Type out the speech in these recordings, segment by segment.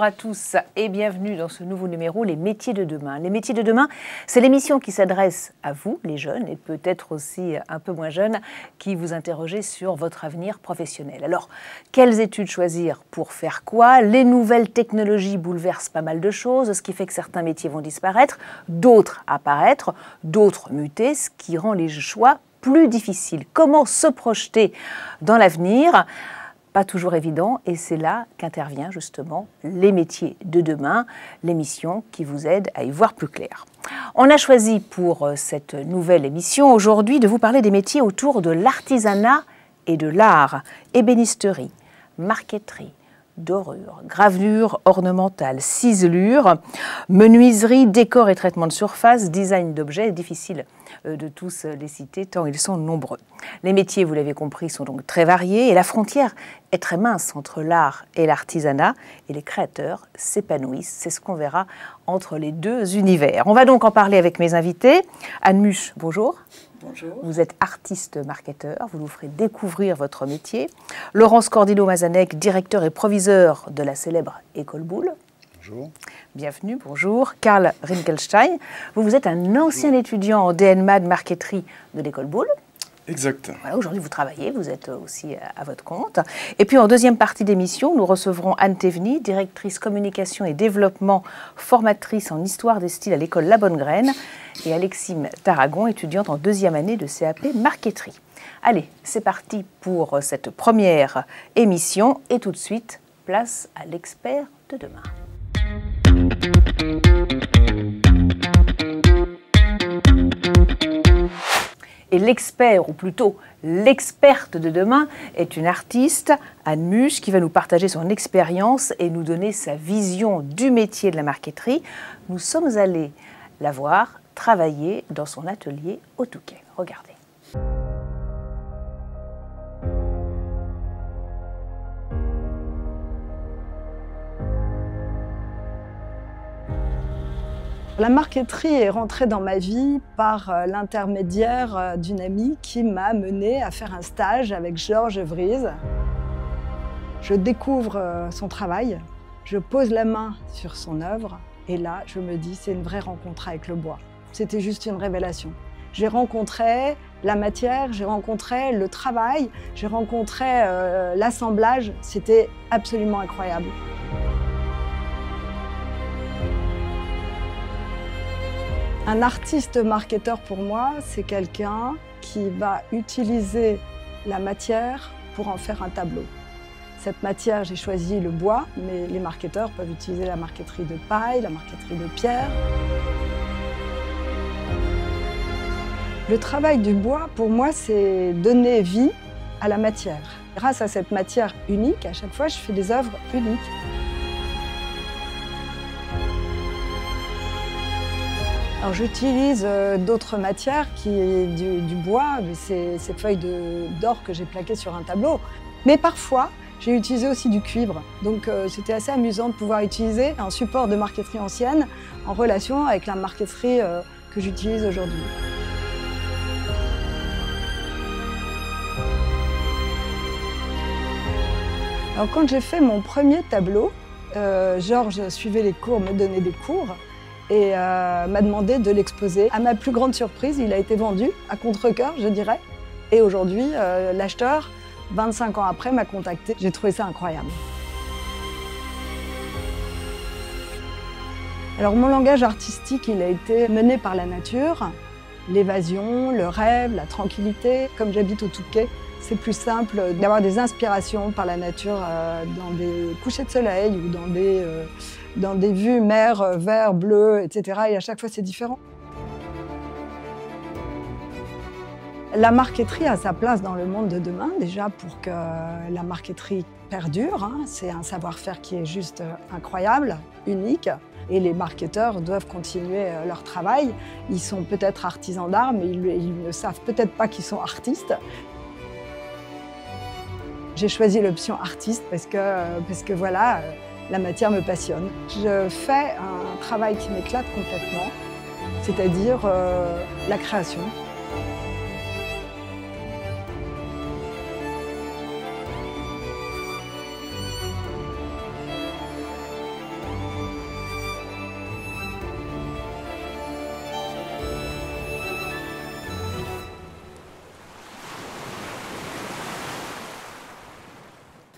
Bonjour à tous et bienvenue dans ce nouveau numéro, Les métiers de demain. Les métiers de demain, c'est l'émission qui s'adresse à vous, les jeunes, et peut-être aussi un peu moins jeunes, qui vous interrogez sur votre avenir professionnel. Alors, quelles études choisir pour faire quoi? Les nouvelles technologies bouleversent pas mal de choses, ce qui fait que certains métiers vont disparaître, d'autres apparaître, d'autres muter, ce qui rend les choix plus difficiles. Comment se projeter dans l'avenir? Pas toujours évident, et c'est là qu'intervient justement Les métiers de demain, l'émission qui vous aide à y voir plus clair. On a choisi pour cette nouvelle émission aujourd'hui de vous parler des métiers autour de l'artisanat et de l'art, ébénisterie, marqueterie, dorure, gravure ornementale, ciselure, menuiserie, décor et traitement de surface, design d'objets. Difficile de tous les citer tant ils sont nombreux. Les métiers, vous l'avez compris, sont donc très variés et la frontière est très mince entre l'art et l'artisanat et les créateurs s'épanouissent. C'est ce qu'on verra entre les deux univers. On va donc en parler avec mes invités. Anne Muche, bonjour. Bonjour. Vous êtes artiste-marketeur, vous nous ferez découvrir votre métier. Laurence Cordillo-Mazanec, directeur et proviseur de la célèbre École Boulle. Bonjour. Bienvenue, bonjour. Karl Rinkelstein, vous êtes un ancien étudiant en DNMAD marqueterie de l'École Boulle. Exact. Voilà, aujourd'hui, vous travaillez, vous êtes aussi à votre compte. Et puis, en deuxième partie d'émission, nous recevrons Anne Théveny, directrice communication et développement, formatrice en histoire des styles à l'école La Bonne Graine, et Alexime Tarragon, étudiante en deuxième année de CAP marqueterie. Allez, c'est parti pour cette première émission. Et tout de suite, place à l'expert de demain. Et l'expert, ou plutôt l'experte de demain, est une artiste, Anne Muche, qui va nous partager son expérience et nous donner sa vision du métier de la marqueterie. Nous sommes allés la voir travailler dans son atelier au Touquet. Regardez. La marqueterie est rentrée dans ma vie par l'intermédiaire d'une amie qui m'a menée à faire un stage avec Georges Vries. Je découvre son travail, je pose la main sur son œuvre et là, je me dis, c'est une vraie rencontre avec le bois. C'était juste une révélation. J'ai rencontré la matière, j'ai rencontré le travail, j'ai rencontré l'assemblage. C'était absolument incroyable. Un artiste marketeur pour moi, c'est quelqu'un qui va utiliser la matière pour en faire un tableau. Cette matière, j'ai choisi le bois, mais les marketeurs peuvent utiliser la marqueterie de paille, la marqueterie de pierre. Le travail du bois, pour moi, c'est donner vie à la matière. Grâce à cette matière unique, à chaque fois, je fais des œuvres uniques. Alors j'utilise d'autres matières qui du bois, ces feuilles d'or que j'ai plaquées sur un tableau. Mais parfois, j'ai utilisé aussi du cuivre. Donc c'était assez amusant de pouvoir utiliser un support de marqueterie ancienne en relation avec la marqueterie que j'utilise aujourd'hui. Alors quand j'ai fait mon premier tableau, Georges suivait les cours, me donnait des cours. Et m'a demandé de l'exposer. À ma plus grande surprise, il a été vendu à contre-cœur, je dirais. Et aujourd'hui, l'acheteur, 25 ans après, m'a contacté. J'ai trouvé ça incroyable. Alors mon langage artistique, il a été mené par la nature, l'évasion, le rêve, la tranquillité. Comme j'habite au Touquet, c'est plus simple d'avoir des inspirations par la nature dans des couchers de soleil ou dans des vues mer, vert, bleu, etc. Et à chaque fois, c'est différent. La marqueterie a sa place dans le monde de demain, déjà pour que la marqueterie perdure. C'est un savoir-faire qui est juste incroyable, unique. Et les marketeurs doivent continuer leur travail. Ils sont peut-être artisans d'art, mais ils ne savent peut-être pas qu'ils sont artistes. J'ai choisi l'option artiste parce que voilà, la matière me passionne. Je fais un travail qui m'éclate complètement, c'est-à-dire la création.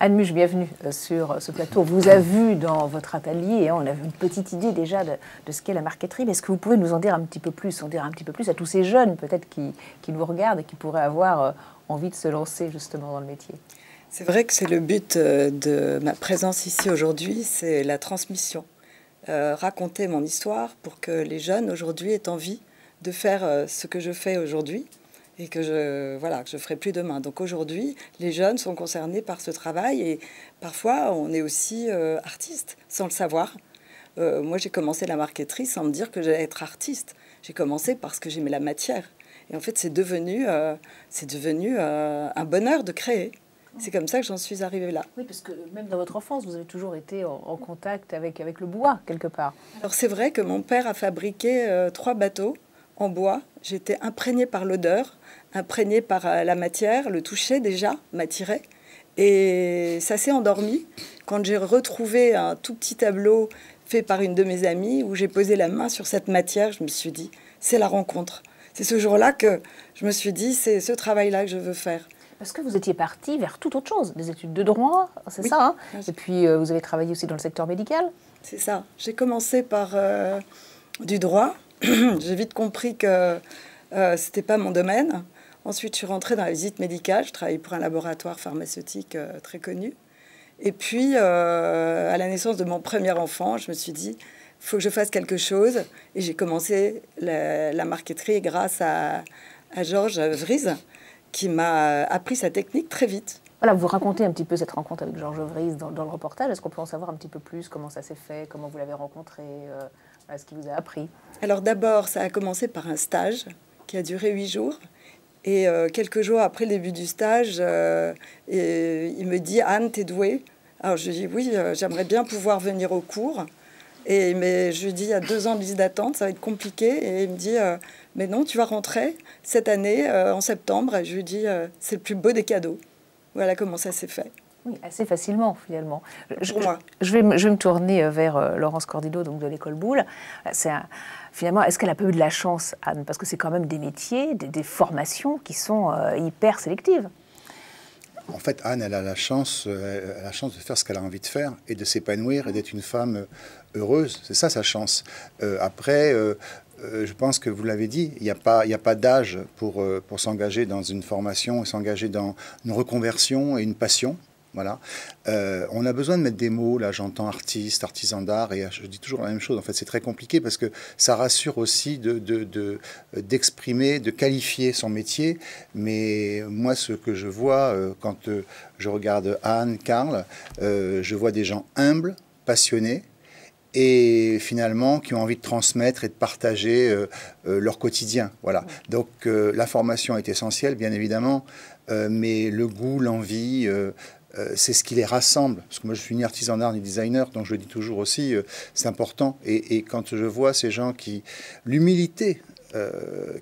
Anne Muche, bienvenue sur ce plateau. On vous a vu dans votre atelier, on a vu une petite idée déjà de ce qu'est la marqueterie. Mais est-ce que vous pouvez nous en dire un petit peu plus, à tous ces jeunes peut-être qui nous regardent et qui pourraient avoir envie de se lancer justement dans le métier? C'est vrai que c'est le but de ma présence ici aujourd'hui, c'est la transmission. Raconter mon histoire pour que les jeunes aujourd'hui aient envie de faire ce que je fais aujourd'hui et que je ferai plus demain. Donc aujourd'hui, les jeunes sont concernés par ce travail et parfois on est aussi artiste sans le savoir. Moi j'ai commencé la marqueterie sans me dire que j'allais être artiste. J'ai commencé parce que j'aimais la matière. Et en fait c'est devenu un bonheur de créer. C'est comme ça que j'en suis arrivée là. Oui, parce que même dans votre enfance, vous avez toujours été en contact avec le bois, quelque part. Alors c'est vrai que mon père a fabriqué 3 bateaux en bois. J'étais imprégnée par l'odeur, imprégnée par la matière, le toucher déjà m'attirait. Et ça s'est endormi quand j'ai retrouvé un tout petit tableau fait par une de mes amies où j'ai posé la main sur cette matière. Je me suis dit, c'est la rencontre. C'est ce jour-là que je me suis dit, c'est ce travail-là que je veux faire. Parce que vous étiez parti vers toute autre chose, des études de droit, c'est ça, hein? Et puis vous avez travaillé aussi dans le secteur médical. C'est ça. J'ai commencé par du droit. J'ai vite compris que c'était pas mon domaine. Ensuite, je suis rentrée dans la visite médicale. Je travaillais pour un laboratoire pharmaceutique très connu. Et puis, à la naissance de mon premier enfant, je me suis dit, il faut que je fasse quelque chose. Et j'ai commencé la marqueterie grâce à Georges Vries, qui m'a appris sa technique très vite. Voilà, vous racontez un petit peu cette rencontre avec Georges Vries dans le reportage. Est-ce qu'on peut en savoir un petit peu plus? Comment ça s'est fait? Comment vous l'avez rencontré? Ce qu'il vous a appris? Alors d'abord, ça a commencé par un stage qui a duré 8 jours. Et quelques jours après le début du stage, il me dit « Anne, t'es douée ?» Alors je lui dis « Oui, j'aimerais bien pouvoir venir au cours. » Mais je lui dis « Il y a 2 ans de liste d'attente, ça va être compliqué. » Et il me dit « Mais non, tu vas rentrer cette année, en septembre. » Et je lui dis « C'est le plus beau des cadeaux. » Voilà comment ça s'est fait. Oui, assez facilement, finalement. Pour moi. Je vais me tourner vers Laurence Cordido, donc de l'école Boulle. Finalement, est-ce qu'elle a pas eu de la chance, Anne? Parce que c'est quand même des métiers, des formations qui sont hyper sélectives. En fait, Anne, elle a la chance de faire ce qu'elle a envie de faire et de s'épanouir et d'être une femme heureuse. C'est ça, sa chance. Après, je pense que vous l'avez dit, il n'y a pas d'âge pour s'engager dans une formation et s'engager dans une reconversion et une passion. Voilà. On a besoin de mettre des mots, là j'entends artiste, artisan d'art, et je dis toujours la même chose. En fait, c'est très compliqué parce que ça rassure aussi d'exprimer, de qualifier son métier. Mais moi, ce que je vois quand je regarde Anne, Karl, je vois des gens humbles, passionnés, et finalement qui ont envie de transmettre et de partager leur quotidien. Voilà. Donc la formation est essentielle, bien évidemment, mais le goût, l'envie... c'est ce qui les rassemble. Parce que moi, je suis ni artisan d'art ni designer, donc je le dis toujours aussi, c'est important. Et quand je vois ces gens l'humilité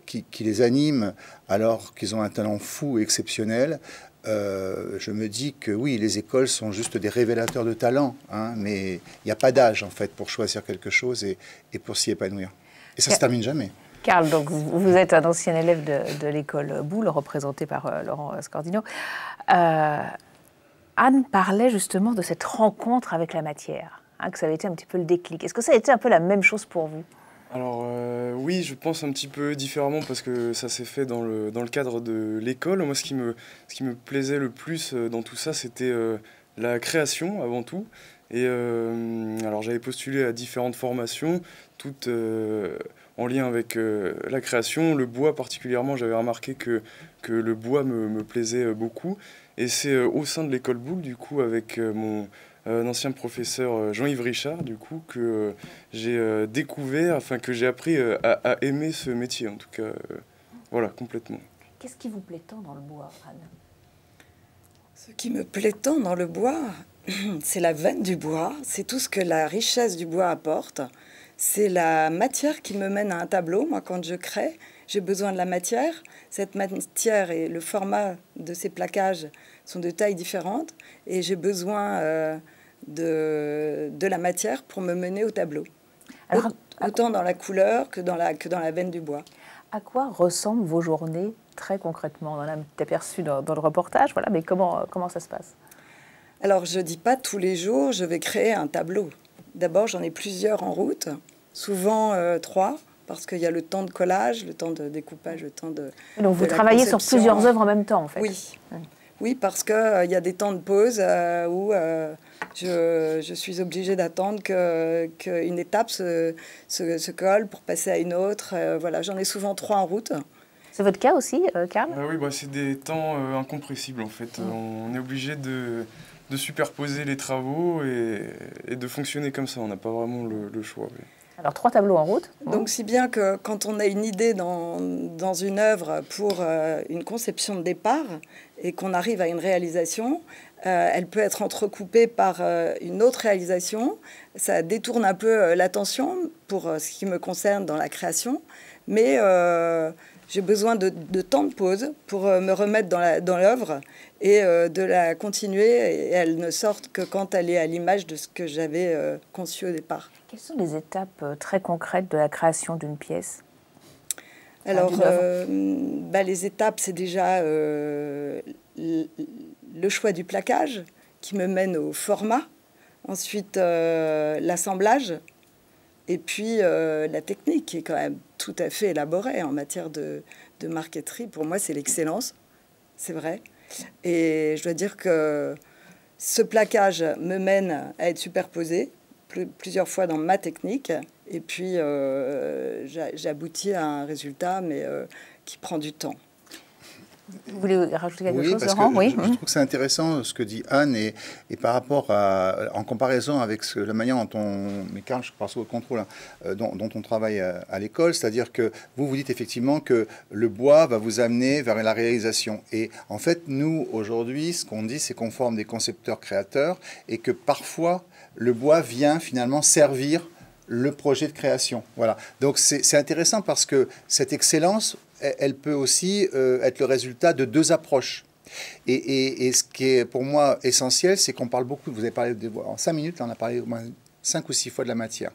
qui les anime alors qu'ils ont un talent fou et exceptionnel, je me dis que oui, les écoles sont juste des révélateurs de talent, hein, mais il n'y a pas d'âge, en fait, pour choisir quelque chose et pour s'y épanouir. Et ça ne se termine jamais. Karl, donc vous êtes un ancien élève de l'école Boulle, représenté par Laurent Scordino. Anne parlait justement de cette rencontre avec la matière, hein, que ça avait été un petit peu le déclic. Est-ce que ça a été un peu la même chose pour vous? Alors oui, je pense un petit peu différemment parce que ça s'est fait dans le cadre de l'école. Moi, ce qui me plaisait le plus dans tout ça, c'était la création avant tout. Et alors j'avais postulé à différentes formations, toutes en lien avec la création. Le bois particulièrement, j'avais remarqué que le bois me plaisait beaucoup. Et c'est au sein de l'école Boulle, du coup, avec mon ancien professeur Jean-Yves Richard, du coup, que j'ai découvert, enfin que j'ai appris à aimer ce métier, en tout cas, voilà, complètement. Qu'est-ce qui vous plaît tant dans le bois, Anne? Ce qui me plaît tant dans le bois, c'est la veine du bois, c'est tout ce que la richesse du bois apporte. C'est la matière qui me mène à un tableau. Moi, quand je crée, j'ai besoin de la matière. Cette matière et le format de ces plaquages sont de tailles différentes. Et j'ai besoin de la matière pour me mener au tableau. Alors, autant dans la couleur que dans la veine du bois. À quoi ressemblent vos journées très concrètement? On en a aperçu dans le reportage, voilà, mais comment ça se passe? Alors, je ne dis pas tous les jours, je vais créer un tableau. D'abord, j'en ai plusieurs en route, souvent 3, parce qu'il y a le temps de collage, le temps de découpage, le temps de... Donc, vous travaillez sur plusieurs œuvres en même temps, en fait. Oui, oui, parce qu'il y a des temps de pause où je suis obligée d'attendre qu'une étape se colle pour passer à une autre. Voilà, j'en ai souvent 3 en route. C'est votre cas aussi, Karl? Oui, bah, c'est des temps incompressibles en fait. On est obligé de superposer les travaux et de fonctionner comme ça. On n'a pas vraiment le choix. Oui. Alors, 3 tableaux en route. Donc, si bien que quand on a une idée dans une œuvre pour une conception de départ et qu'on arrive à une réalisation, elle peut être entrecoupée par une autre réalisation. Ça détourne un peu l'attention pour ce qui me concerne dans la création, mais j'ai besoin de temps de pause pour me remettre dans l'œuvre et de la continuer. Et elle ne sort que quand elle est à l'image de ce que j'avais conçu au départ. Quelles sont les étapes très concrètes de la création d'une pièce? Alors, les étapes, c'est déjà le choix du plaquage qui me mène au format. Ensuite, l'assemblage. Et puis, la technique qui est quand même tout à fait élaborée en matière de marqueterie. Pour moi, c'est l'excellence, c'est vrai. Et je dois dire que ce plaquage me mène à être superposé plusieurs fois dans ma technique. Et puis, j'aboutis à un résultat, mais qui prend du temps. Vous voulez rajouter quelque chose, parce Laurent? Que Oui. Je trouve que c'est intéressant ce que dit Anne et par rapport en comparaison avec la manière dont mais Karl, je pense au contrôle, dont on travaille à l'école, c'est-à-dire que vous dites effectivement que le bois va vous amener vers la réalisation. Et en fait, nous, aujourd'hui, ce qu'on dit, c'est qu'on forme des concepteurs-créateurs et que parfois, le bois vient finalement servir le projet de création. Voilà. Donc, c'est intéressant parce que cette excellence, elle peut aussi être le résultat de 2 approches. Et ce qui est pour moi essentiel, c'est qu'on parle beaucoup, vous avez parlé en 5 minutes, là, on a parlé au moins 5 ou 6 fois de la matière.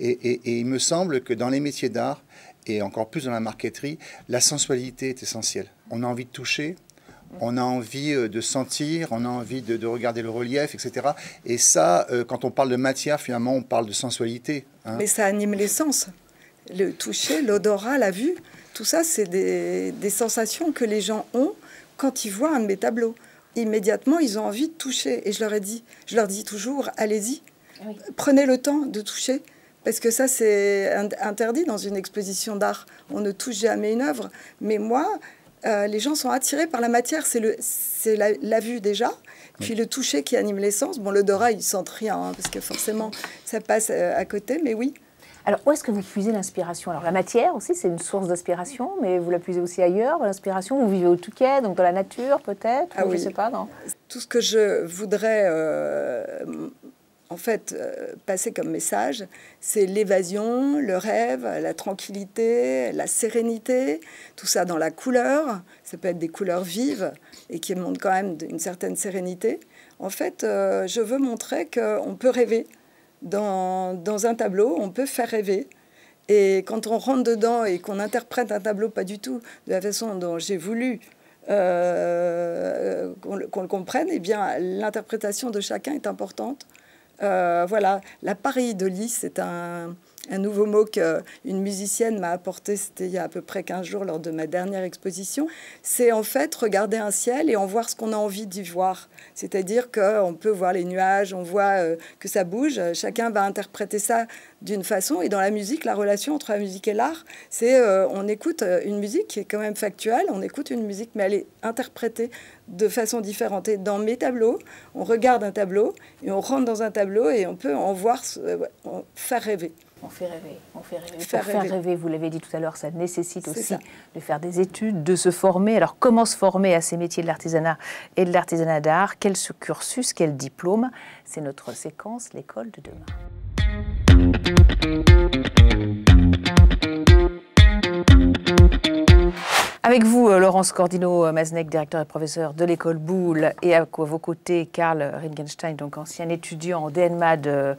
Et il me semble que dans les métiers d'art, et encore plus dans la marqueterie, la sensualité est essentielle. On a envie de toucher, on a envie de sentir, on a envie de regarder le relief, etc. Et ça, quand on parle de matière, finalement, on parle de sensualité. Hein. Mais ça anime les sens. Le toucher, l'odorat, la vue, tout ça, c'est des sensations que les gens ont quand ils voient un de mes tableaux. Immédiatement, ils ont envie de toucher. Et je leur dis toujours, allez-y, oui. Prenez le temps de toucher. Parce que ça, c'est interdit dans une exposition d'art. On ne touche jamais une œuvre. Mais moi, les gens sont attirés par la matière. C'est la vue déjà. Puis le toucher qui anime les sens. Bon, l'odorat, ils ne sentent rien, hein, parce que forcément, ça passe à côté. Mais oui. Alors, où est-ce que vous puisez l'inspiration? Alors, la matière aussi, c'est une source d'inspiration, mais vous la puisez aussi ailleurs, l'inspiration. Vous vivez au Touquet, donc dans la nature, peut-être? Ah oui. Je ne sais pas, non? Tout ce que je voudrais, passer comme message, c'est l'évasion, le rêve, la tranquillité, la sérénité, tout ça dans la couleur. Ça peut être des couleurs vives et qui montrent quand même une certaine sérénité. En fait, je veux montrer qu'on peut rêver. Dans un tableau, on peut faire rêver. Et quand on rentre dedans et qu'on interprète un tableau pas du tout de la façon dont j'ai voulu qu'on le comprenne, eh bien, l'interprétation de chacun est importante. Voilà, la pareidolie, c'est un nouveau mot qu'une musicienne m'a apporté, c'était il y a à peu près 15 jours lors de ma dernière exposition. C'est en fait regarder un ciel et en voir ce qu'on a envie d'y voir. C'est-à-dire qu'on peut voir les nuages, on voit que ça bouge, chacun va interpréter ça d'une façon. Et dans la musique, la relation entre la musique et l'art, c'est on écoute une musique qui est quand même factuelle, on écoute une musique, mais elle est interprétée de façon différente. Et dans mes tableaux, on regarde un tableau et on rentre dans un tableau et on peut en voir, faire rêver. On fait rêver, on fait rêver. Pour faire rêver, vous l'avez dit tout à l'heure, ça nécessite aussi de faire des études, de se former. Alors, comment se former à ces métiers de l'artisanat et de l'artisanat d'art? Quel cursus, quel diplôme? C'est notre séquence, l'école de demain. Avec vous, Laurence Cordino-Mazneck, directeur et professeur de l'école Boulle, et à vos côtés, Karl Ringenstein, donc ancien étudiant en DNMAD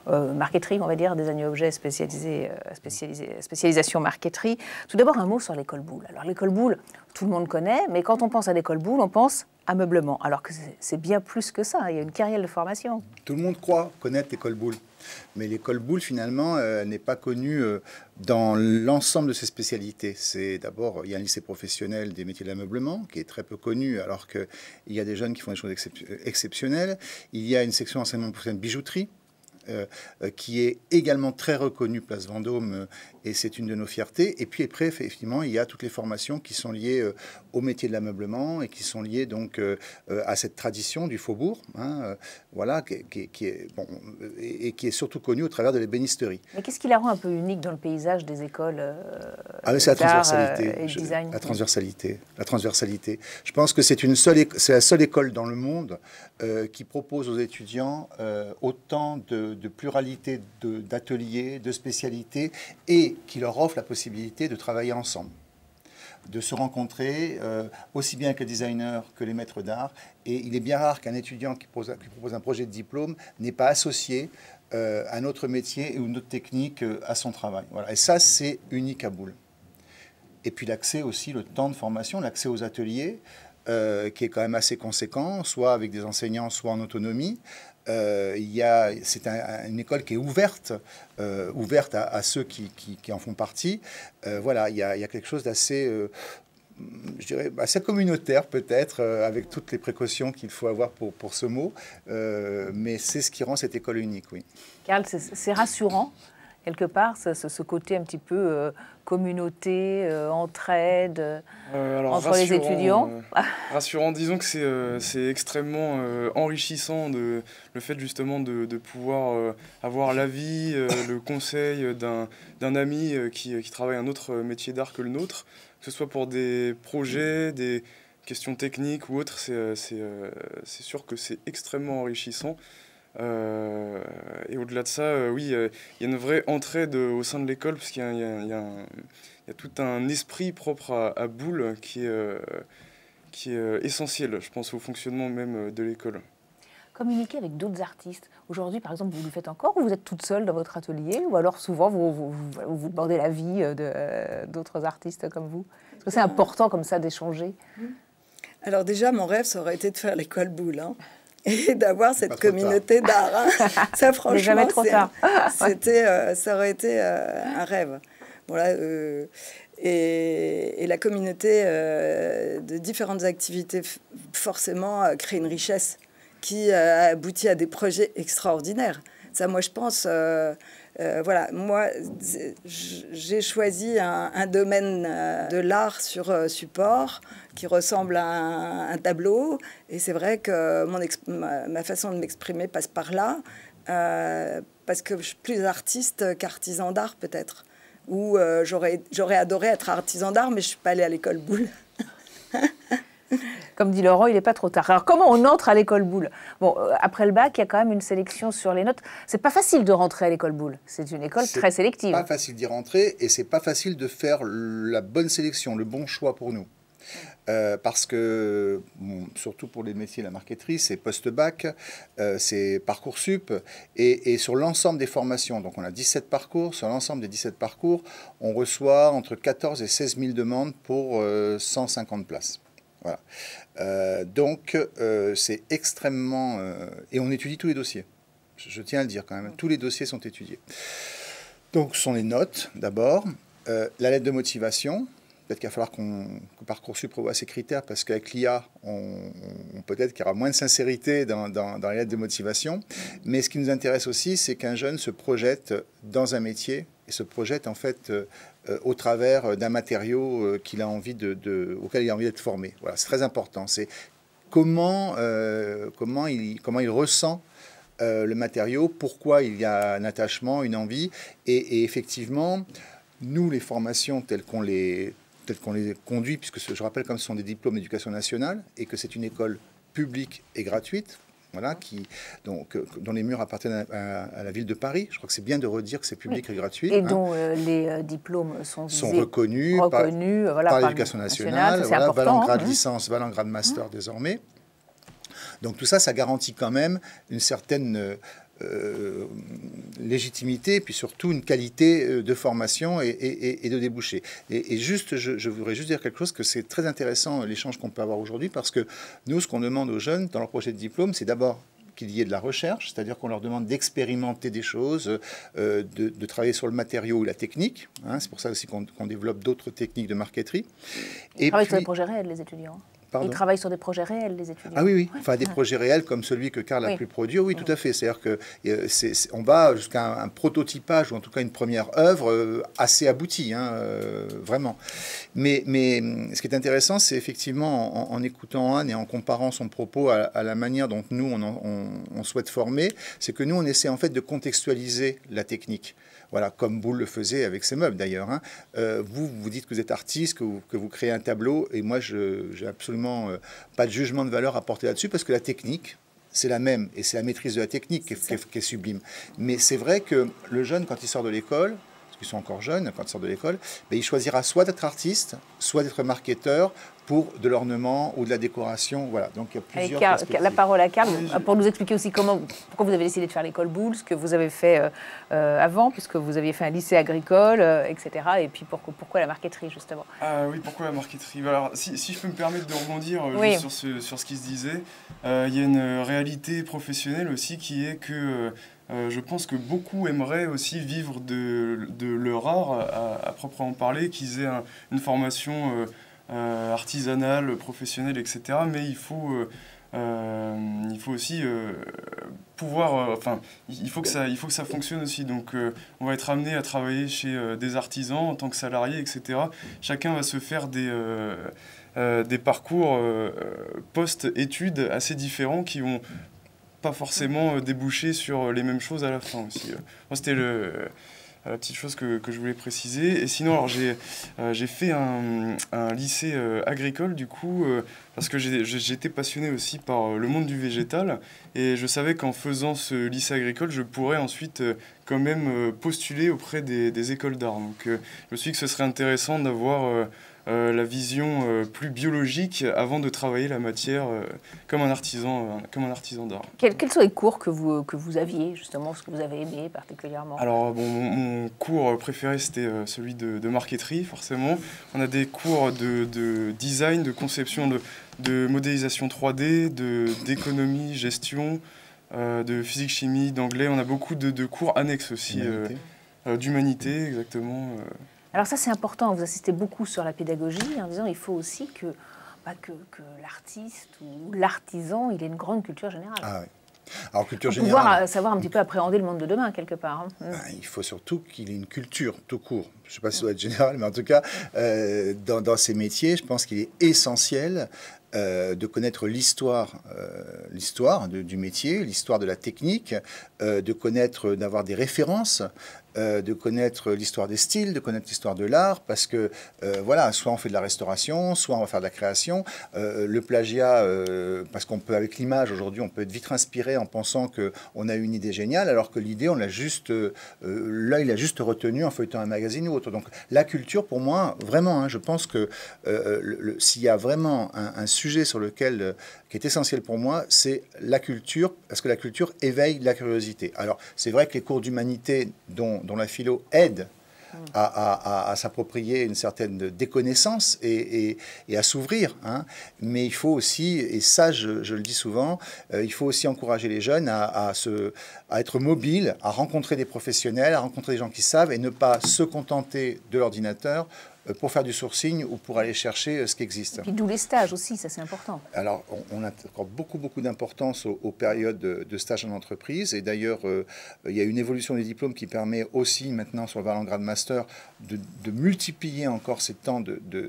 marqueterie, on va dire, design objet spécialisation marqueterie. Tout d'abord, un mot sur l'école Boulle. Alors, l'école Boulle, tout le monde connaît, mais quand on pense à l'école Boulle, on pense ameublement, alors que c'est bien plus que ça. Il y a une carrière de formation. Tout le monde croit connaître l'école Boulle. Mais l'école Boulle, finalement, n'est pas connue dans l'ensemble de ses spécialités. C'est d'abord, il y a un lycée professionnel des métiers de l'ameublement qui est très peu connu, alors qu'il y a des jeunes qui font des choses exceptionnelles. Il y a une section enseignement professionnel de bijouterie, qui est également très reconnue place Vendôme, et c'est une de nos fiertés. Et puis après, effectivement, il y a toutes les formations qui sont liées au métier de l'ameublement et qui sont liées donc à cette tradition du faubourg, hein, voilà, qui est bon, et qui est surtout connue au travers de l'ébénisterie. Mais qu'est-ce qui la rend un peu unique dans le paysage des écoles c'est la transversalité, et design. La transversalité. Je pense que c'est la seule école dans le monde qui propose aux étudiants autant de pluralité d'ateliers, de spécialités, et qui leur offre la possibilité de travailler ensemble, de se rencontrer aussi bien que les designers que les maîtres d'art. Et il est bien rare qu'un étudiant qui propose un projet de diplôme n'ait pas associé un autre métier ou une autre technique à son travail. Voilà. Et ça, c'est unique à Boulle. Et puis l'accès aussi, le temps de formation, l'accès aux ateliers, qui est quand même assez conséquent, soit avec des enseignants, soit en autonomie. C'est une école qui est ouverte à ceux qui en font partie. Voilà, il y a quelque chose d'assez, je dirais, assez communautaire peut-être, avec toutes les précautions qu'il faut avoir pour ce mot. Mais c'est ce qui rend cette école unique, oui. Karl, c'est rassurant, quelque part, ce côté un petit peu communauté, entraide entre les étudiants. Rassurant, disons que c'est extrêmement enrichissant le fait justement de pouvoir avoir l'avis, le conseil d'un ami qui travaille un autre métier d'art que le nôtre, que ce soit pour des projets, des questions techniques ou autres. C'est sûr que c'est extrêmement enrichissant. Et au-delà de ça, oui, il y a une vraie entraide au sein de l'école, parce qu'il y a tout un esprit propre à Boulle qui est essentiel, je pense, au fonctionnement même de l'école. Communiquer avec d'autres artistes. Aujourd'hui, par exemple, vous le faites encore, ou vous êtes toute seule dans votre atelier, ou alors souvent vous demandez l'avis d'autres artistes comme vous? Est-ce que c'est important comme ça d'échanger? Alors déjà, mon rêve, ça aurait été de faire l'école Boulle, hein, et d'avoir cette communauté d'art. Hein. Ça, franchement, jamais trop tard. Ça aurait été un rêve. Voilà, et la communauté de différentes activités, forcément, crée une richesse qui aboutit à des projets extraordinaires. Ça, moi, je pense... voilà, moi, j'ai choisi un domaine de l'art sur support qui ressemble à un tableau. Et c'est vrai que ma façon de m'exprimer passe par là, parce que je suis plus artiste qu'artisan d'art, peut-être. Ou j'aurais adoré être artisan d'art, mais je ne suis pas allée à l'école Boulle. Comme dit Laurent, il n'est pas trop tard. Alors, comment on entre à l'école Boulle? Bon, après le bac, il y a quand même une sélection sur les notes. C'est pas facile de rentrer à l'école Boulle. C'est une école très sélective. C'est pas facile d'y rentrer, et c'est pas facile de faire la bonne sélection, le bon choix pour nous. Parce que, bon, surtout pour les métiers de la marqueterie, c'est post-bac, c'est Parcoursup, et sur l'ensemble des formations, donc on a 17 parcours, sur l'ensemble des 17 parcours, on reçoit entre 14 et 16 000 demandes pour 150 places. Voilà. Donc, c'est extrêmement... et on étudie tous les dossiers. Je tiens à le dire quand même. Tous les dossiers sont étudiés. Donc, ce sont les notes, d'abord. La lettre de motivation. Peut-être qu'il va falloir que Parcoursup prévoie ces critères, parce qu'avec l'IA, peut-être qu'il y aura moins de sincérité dans les lettres de motivation. Mais ce qui nous intéresse aussi, c'est qu'un jeune se projette dans un métier, et se projette en fait au travers d'un matériau qu'il a envie auquel il a envie d'être formé. Voilà, c'est très important. C'est comment il ressent le matériau, pourquoi il y a un attachement, une envie. Et effectivement, nous, les formations telles qu'on les conduit, puisque je rappelle comme ce sont des diplômes d'éducation nationale et que c'est une école publique et gratuite, voilà, dont les murs appartiennent à la ville de Paris. Je crois que c'est bien de redire que c'est public et gratuit. Et dont les diplômes sont reconnus voilà, par l'éducation nationale, voilà, valant grade licence, valant grade master désormais. Donc tout ça, ça garantit quand même une certaine légitimité, puis surtout une qualité de formation et de débouché. Et juste, je voudrais juste dire quelque chose, que c'est très intéressant l'échange qu'on peut avoir aujourd'hui, parce que nous, ce qu'on demande aux jeunes dans leur projet de diplôme, c'est d'abord qu'il y ait de la recherche, c'est-à-dire qu'on leur demande d'expérimenter des choses, de travailler sur le matériau ou la technique. Hein, c'est pour ça aussi qu'on développe d'autres techniques de marqueterie. Ils travaillent sur des projets réels, les étudiants. Pardon. Ils travaillent sur des projets réels, les étudiants. Ah oui, oui. Enfin, des projets réels comme celui que Karl a pu produire, oui, tout à fait. C'est-à-dire qu'on va jusqu'à un prototypage, ou en tout cas une première œuvre assez aboutie, hein, vraiment. Mais ce qui est intéressant, c'est effectivement, en écoutant Anne et en comparant son propos à la manière dont nous, on souhaite former, c'est que nous, on essaie en fait de contextualiser la technique. Voilà, comme Boulle le faisait avec ses meubles d'ailleurs. Hein. Vous dites que vous êtes artiste, que vous créez un tableau, et moi, je n'ai absolument pas de jugement de valeur à porter là-dessus, parce que la technique, c'est la même, et c'est la maîtrise de la technique qui est sublime. Mais c'est vrai que le jeune, quand il sort de l'école, parce qu'ils sont encore jeunes, quand ils sortent de l'école, ben, il choisira soit d'être artiste, soit d'être marketeur, pour de l'ornement ou de la décoration. Voilà, donc il y a plusieurs perspectives. La parole à Karl, pour nous expliquer aussi pourquoi vous avez décidé de faire l'école Boulle, ce que vous avez fait avant, puisque vous aviez fait un lycée agricole, etc. Et puis pourquoi la marqueterie, justement. Ah oui, pourquoi la marqueterie? Alors, si je peux me permettre de rebondir juste sur ce qui se disait, il y a une réalité professionnelle aussi qui est que je pense que beaucoup aimeraient aussi vivre de leur art à proprement parler, qu'ils aient une formation artisanale, professionnelle, etc. Mais il faut aussi pouvoir, il faut que ça fonctionne aussi. Donc, on va être amené à travailler chez des artisans en tant que salariés, etc. Chacun va se faire des parcours post-études assez différents qui vont pas forcément déboucher sur les mêmes choses à la fin aussi. Moi, c'était la petite chose que je voulais préciser. Et sinon, alors j'ai fait un lycée agricole, du coup, parce que j'étais passionné aussi par le monde du végétal. Et je savais qu'en faisant ce lycée agricole, je pourrais ensuite quand même postuler auprès des écoles d'art. Donc, je me suis dit que ce serait intéressant d'avoir la vision plus biologique avant de travailler la matière comme un artisan d'art. Quels sont les cours que vous aviez, justement, ce que vous avez aimé particulièrement? Alors, bon, mon cours préféré, c'était celui de marqueterie, forcément. On a des cours de design, de conception, de modélisation 3D, d'économie, gestion, de physique-chimie, d'anglais. On a beaucoup de cours annexes aussi. D'humanité, exactement. Alors ça, c'est important. Vous insistez beaucoup sur la pédagogie en disant qu'il faut aussi que l'artiste ou l'artisan, il ait une grande culture générale. Ah oui. Alors, culture pour générale. Pouvoir savoir un petit peu appréhender le monde de demain, quelque part. Hein. Il faut surtout qu'il ait une culture tout court. Je ne sais pas si ça doit être général, mais en tout cas, dans ces métiers, je pense qu'il est essentiel de connaître l'histoire du métier, l'histoire de la technique, de connaître, d'avoir des références, de connaître l'histoire des styles, de connaître l'histoire de l'art, parce que voilà, soit on fait de la restauration, soit on va faire de la création. Le plagiat, parce qu'on peut, avec l'image aujourd'hui, on peut être vite inspiré en pensant qu'on a une idée géniale, alors que l'idée, on l'a juste, l'œil l'a juste retenue en feuilletant un magazine ou autre. Donc la culture, pour moi, vraiment, hein, je pense que s'il y a vraiment un sujet sur lequel qui est essentiel pour moi, c'est la culture, parce que la culture éveille la curiosité. Alors, c'est vrai que les cours d'humanité dont la philo aide à s'approprier une certaine déconnaissance et à s'ouvrir, hein. Mais il faut aussi, et ça je le dis souvent, il faut aussi encourager les jeunes à être mobiles, à rencontrer des professionnels, à rencontrer des gens qui savent et ne pas se contenter de l'ordinateur pour faire du sourcing ou pour aller chercher ce qui existe. Et puis d'où les stages aussi, ça c'est important. Alors, on a encore beaucoup d'importance aux périodes de stage en entreprise. Et d'ailleurs, il y a une évolution des diplômes qui permet aussi maintenant sur le Valence Grade Master de multiplier encore ces temps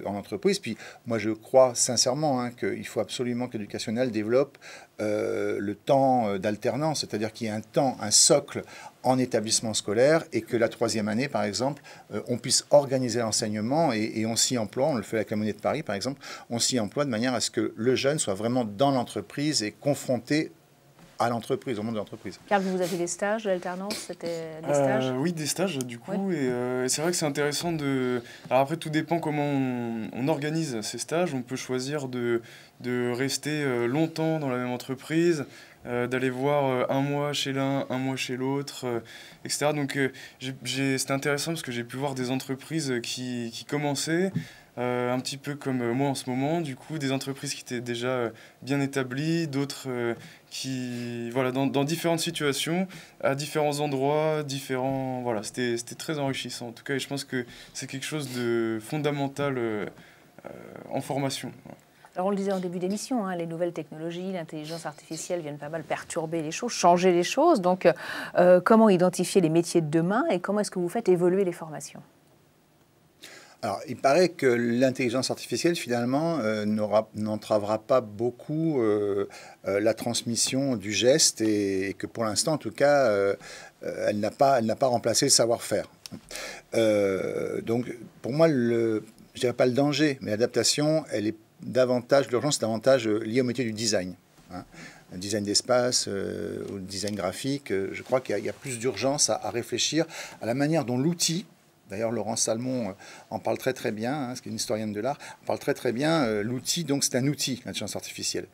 en entreprise. Puis moi, je crois sincèrement qu'il faut absolument que l'éducation nationale développe le temps d'alternance, c'est-à-dire qu'il y ait un socle en établissement scolaire et que la troisième année, par exemple, on puisse organiser l'enseignement et on s'y emploie, on le fait avec la Monnaie de Paris, par exemple, on s'y emploie de manière à ce que le jeune soit vraiment dans l'entreprise et confronté à l'entreprise, au monde de l'entreprise. Karl, vous avez des stages, de l'alternance, c'était des stages? Oui, des stages, du coup, oui. Et c'est vrai que c'est intéressant de... Alors après, tout dépend comment on organise ces stages. On peut choisir de de rester longtemps dans la même entreprise, d'aller voir un mois chez l'un, un mois chez l'autre, etc. Donc c'était intéressant parce que j'ai pu voir des entreprises qui commençaient, un petit peu comme moi en ce moment, du coup des entreprises qui étaient déjà bien établies, d'autres qui, voilà, dans différentes situations, à différents endroits, voilà, c'était très enrichissant en tout cas, et je pense que c'est quelque chose de fondamental en formation. Alors on le disait en début d'émission, les nouvelles technologies, l'intelligence artificielle viennent pas mal perturber les choses, changer les choses. Donc comment identifier les métiers de demain et comment est-ce que vous faites évoluer les formations ? Alors, il paraît que l'intelligence artificielle, finalement, n'entravera pas beaucoup la transmission du geste et que pour l'instant, en tout cas, elle n'a pas remplacé le savoir-faire. Donc, pour moi, je dirais pas le danger, mais l'adaptation, elle est davantage, l'urgence est davantage liée au métier du design. Le design d'espace, ou le design graphique, je crois qu'il y a plus d'urgence à réfléchir à la manière dont l'outil. D'ailleurs, Laurence Salmon en parle très bien, qui est une historienne de l'art, en parle très bien. L'outil, donc c'est un outil, l'intelligence artificielle.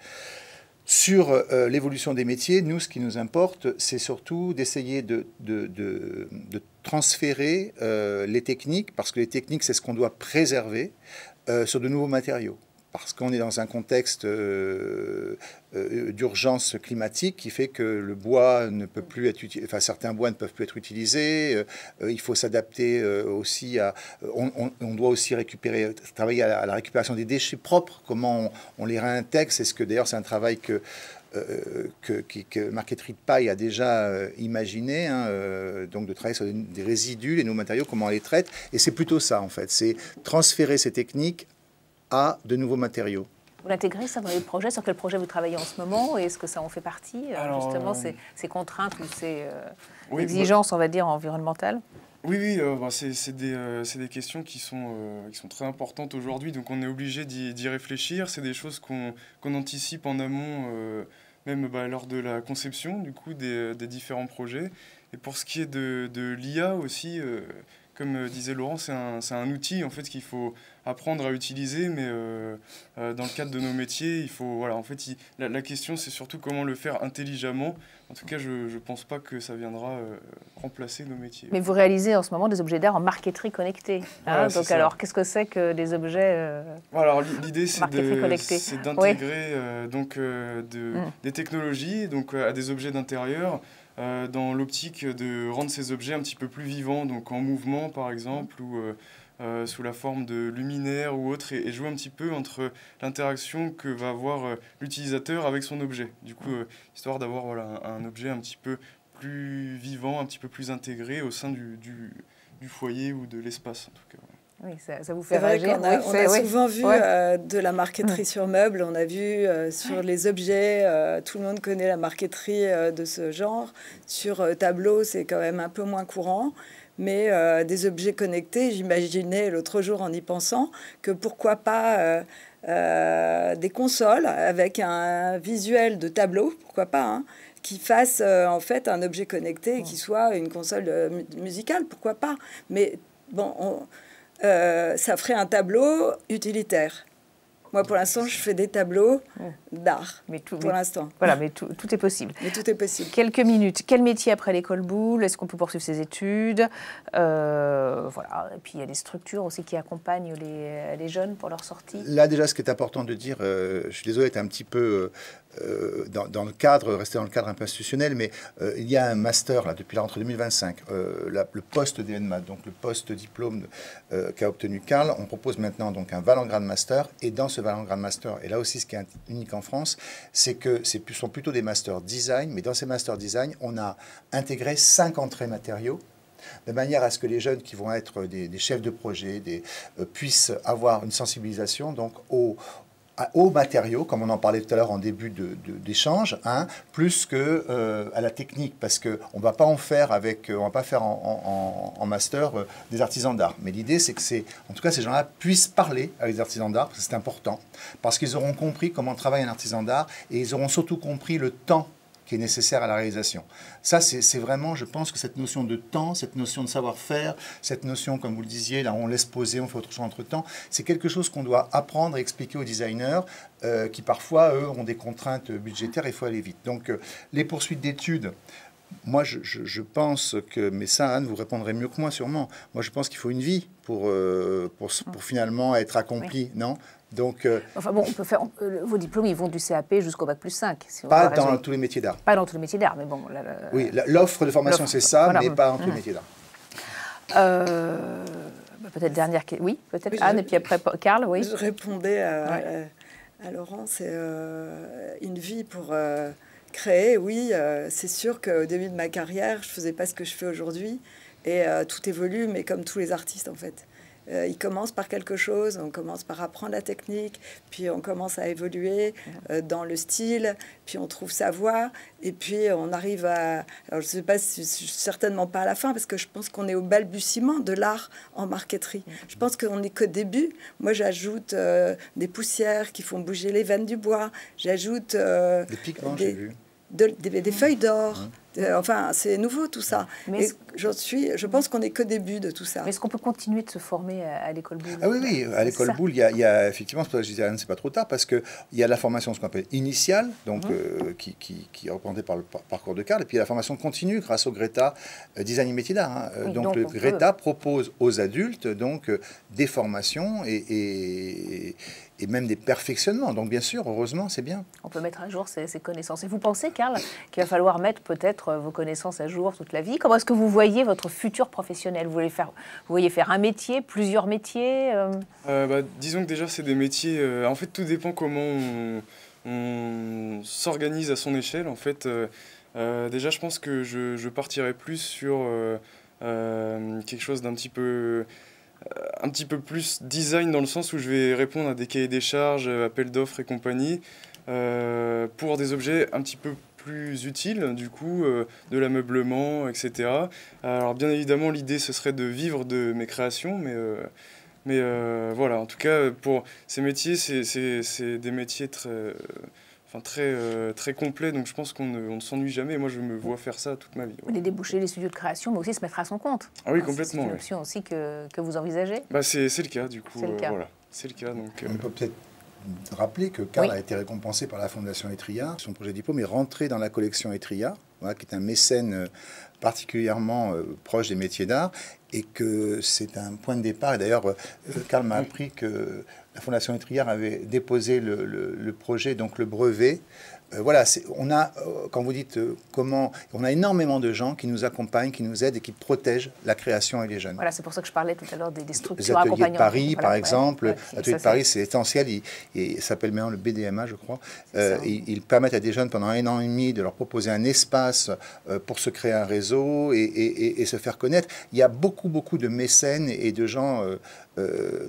Sur l'évolution des métiers, nous, ce qui nous importe, c'est surtout d'essayer de transférer les techniques, parce que les techniques, c'est ce qu'on doit préserver, sur de nouveaux matériaux. Parce qu'on est dans un contexte d'urgence climatique qui fait que le bois ne peut plus être utilisé, enfin certains bois ne peuvent plus être utilisés. Il faut s'adapter aussi à. On doit aussi travailler à la récupération des déchets propres. Comment on les réintègre. C'est ce que d'ailleurs c'est un travail que Marqueterie de Paille a déjà imaginé, donc de travailler sur des résidus, les nouveaux matériaux, comment on les traite. Et c'est plutôt ça en fait, c'est transférer ces techniques à de nouveaux matériaux. Vous l'intégrez ça dans les projets? Sur quel projet vous travaillez en ce moment? Est-ce que ça en fait partie, justement, ces contraintes ou ces exigences, on va dire, environnementales? Oui, c'est des questions qui sont très importantes aujourd'hui, donc on est obligé d'y réfléchir. C'est des choses qu'on anticipe en amont, même lors de la conception du coup, des différents projets. Et pour ce qui est de l'IA aussi, comme disait Laurent, c'est un outil en fait qu'il faut apprendre à utiliser, mais dans le cadre de nos métiers, il faut, voilà, en fait, la question c'est surtout comment le faire intelligemment. En tout cas, je ne pense pas que ça viendra remplacer nos métiers. Mais vous réalisez en ce moment des objets d'art en marqueterie connectée. Voilà, donc alors, qu'est-ce que c'est que des objets alors l'idée c'est d'intégrer des technologies donc, à des objets d'intérieur, dans l'optique de rendre ces objets un petit peu plus vivants, donc en mouvement par exemple, ou sous la forme de luminaires ou autre, et jouer un petit peu entre l'interaction que va avoir l'utilisateur avec son objet. Du coup, histoire d'avoir un objet un petit peu plus vivant, un petit peu plus intégré au sein du foyer ou de l'espace en tout cas. Oui, ça vous fait réagir. On a souvent vu de la marqueterie sur meubles, on a vu sur les objets, tout le monde connaît la marqueterie de ce genre. Sur tableau, c'est quand même un peu moins courant, mais des objets connectés, j'imaginais l'autre jour en y pensant que pourquoi pas des consoles avec un visuel de tableau, pourquoi pas, qui fasse en fait un objet connecté et qui soit une console musicale, pourquoi pas. Mais bon, ça ferait un tableau utilitaire. Moi, pour l'instant, je fais des tableaux d'art, pour l'instant. Voilà, mais tout est possible. Mais tout est possible. Quelques minutes. Quel métier après l'école Boulle? Est-ce qu'on peut poursuivre ses études? Voilà. Et puis, il y a des structures aussi qui accompagnent les jeunes pour leur sortie. Là, déjà, ce qui est important de dire, je suis désolé d'être un petit peu dans le cadre, rester dans le cadre un peu institutionnel, mais il y a un master, là, depuis la rentrée 2025, le poste d'ENMAT, donc le post-diplôme qu'a obtenu Karl. On propose maintenant donc un Val-en-Grade Master, et dans ce Val-en-Grade Master, et là aussi ce qui est unique en France, c'est que ce sont plutôt des masters design, mais dans ces masters design, on a intégré 5 entrées matériaux, de manière à ce que les jeunes qui vont être des chefs de projet puissent avoir une sensibilisation donc aux matériaux, comme on en parlait tout à l'heure en début d'échange, plus que à la technique, parce qu'on ne va pas en faire on va pas faire en master des artisans d'art. Mais l'idée, c'est que en tout cas, ces gens-là puissent parler avec des artisans d'art, parce que c'est important, parce qu'ils auront compris comment travaille un artisan d'art, et ils auront surtout compris le temps qui est nécessaire à la réalisation. Ça, c'est vraiment, je pense que cette notion de temps, cette notion de savoir-faire, cette notion, comme vous le disiez, là on laisse poser, on fait autre chose entre-temps, c'est quelque chose qu'on doit apprendre et expliquer aux designers qui parfois, eux, ont des contraintes budgétaires et il faut aller vite. Donc les poursuites d'études, moi je pense que, mais ça Anne, vous répondrez mieux que moi sûrement, moi je pense qu'il faut une vie pour finalement être accompli, oui. Non? Donc, enfin bon, on peut faire, vos diplômes, ils vont du CAP jusqu'au Bac+5. Si pas dans tous les métiers d'art. Pas dans tous les métiers d'art, mais bon. Oui, l'offre de formation, c'est ça, voilà. Mais pas dans tous les métiers d'art. Peut-être dernière question. Oui, peut-être Anne, et puis après Karl, oui. Je répondais à Laurent, c'est une vie pour créer, oui. C'est sûr qu'au début de ma carrière, je ne faisais pas ce que je fais aujourd'hui. Et tout évolue, mais comme tous les artistes, en fait. Ils commencent par quelque chose, on commence par apprendre la technique, puis on commence à évoluer dans le style, puis on trouve sa voix, et puis on arrive à... Alors je ne sais pas, certainement pas à la fin, parce que je pense qu'on est au balbutiement de l'art en marqueterie. Je pense qu'on n'est qu'au début. Moi, j'ajoute des poussières qui font bouger les veines du bois, j'ajoute... des pigments, j'ai vu. Des feuilles d'or. Enfin, c'est nouveau tout ça. Mais je pense qu'on n'est qu'au début de tout ça. Mais est-ce qu'on peut continuer de se former à l'école Boulle? Ah oui, à l'école Boulle, il y a effectivement, je disais, c'est pas trop tard, parce qu'il y a la formation, ce qu'on appelle initiale, donc, qui est représentée par le parcours de Karl, et puis il y a la formation continue grâce au GRETA Design et Métiers d'Art. Oui, donc le GRETA propose aux adultes donc, des formations et même des perfectionnements. Donc, bien sûr, heureusement, c'est bien. On peut mettre à jour ses connaissances. Et vous pensez, Karl, qu'il va falloir mettre peut-être vos connaissances à jour toute la vie? Comment est-ce que vous voyez votre futur professionnel? Vous voyez faire un métier, plusieurs métiers disons que déjà, c'est des métiers... en fait, tout dépend comment on s'organise à son échelle. En fait, déjà, je pense que je partirais plus sur quelque chose d'un petit peu plus design, dans le sens où je vais répondre à des cahiers des charges, appels d'offres et compagnie, pour des objets un petit peu plus utiles, du coup, de l'ameublement, etc. Alors bien évidemment, l'idée, ce serait de vivre de mes créations, mais voilà, en tout cas, pour ces métiers, c'est des métiers très complet, donc je pense qu'on ne s'ennuie jamais. Moi, je me vois faire ça toute ma vie. Ouais. Les déboucher les studios de création, mais aussi se mettre à son compte. Ah oui, complètement. C'est une option aussi que vous envisagez? C'est le cas, du coup. Voilà, c'est le cas. Donc, on peut peut-être rappeler que Karl a été récompensé par la Fondation Etria. Son projet de diplôme est rentré dans la collection Etria, voilà, qui est un mécène particulièrement proche des métiers d'art, et que c'est un point de départ. Et d'ailleurs, Karl m'a appris que la Fondation Etria avait déposé le projet, donc le brevet. Voilà, on a, quand vous dites comment, on a énormément de gens qui nous accompagnent, qui nous aident et qui protègent la création et les jeunes. Voilà, c'est pour ça que je parlais tout à l'heure des structures accompagnantes. Les ateliers de Paris, par exemple, l'atelier de Paris, c'est essentiel. Il s'appelle maintenant le BDMA, je crois. Ils permettent à des jeunes, pendant 1 an et demi, de leur proposer un espace pour se créer un réseau et se faire connaître. Il y a beaucoup de mécènes et de gens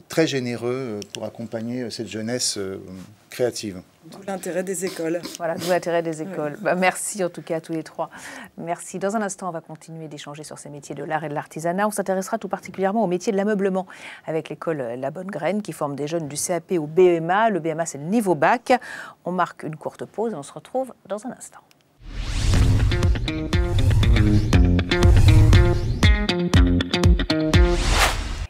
très généreux pour accompagner cette jeunesse créative. D'où l'intérêt des écoles. Voilà, d'où l'intérêt des écoles. Ouais. Merci en tout cas à tous les trois. Merci. Dans un instant, on va continuer d'échanger sur ces métiers de l'art et de l'artisanat. On s'intéressera tout particulièrement au métier de l'ameublement avec l'école La Bonne Graine qui forme des jeunes du CAP au BEMA. Le BEMA, c'est le niveau bac. On marque une courte pause et on se retrouve dans un instant.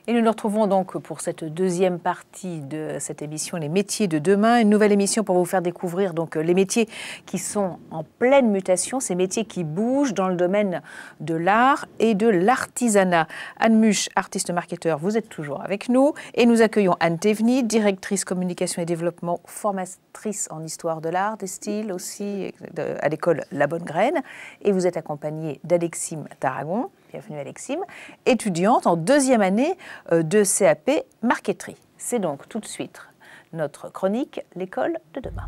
Et nous nous retrouvons donc pour cette deuxième partie de cette émission, les métiers de demain. Une nouvelle émission pour vous faire découvrir donc les métiers qui sont en pleine mutation, ces métiers qui bougent dans le domaine de l'art et de l'artisanat. Anne Muche, artiste marketeur, vous êtes toujours avec nous. Et nous accueillons Anne Théveny, directrice communication et développement, formatrice en histoire de l'art, des styles aussi, à l'école La Bonne Graine. Et vous êtes accompagnée d'Alexime Tarragon. Bienvenue Alexime, étudiante en 2e année de CAP marqueterie. C'est donc tout de suite notre chronique, l'école de demain.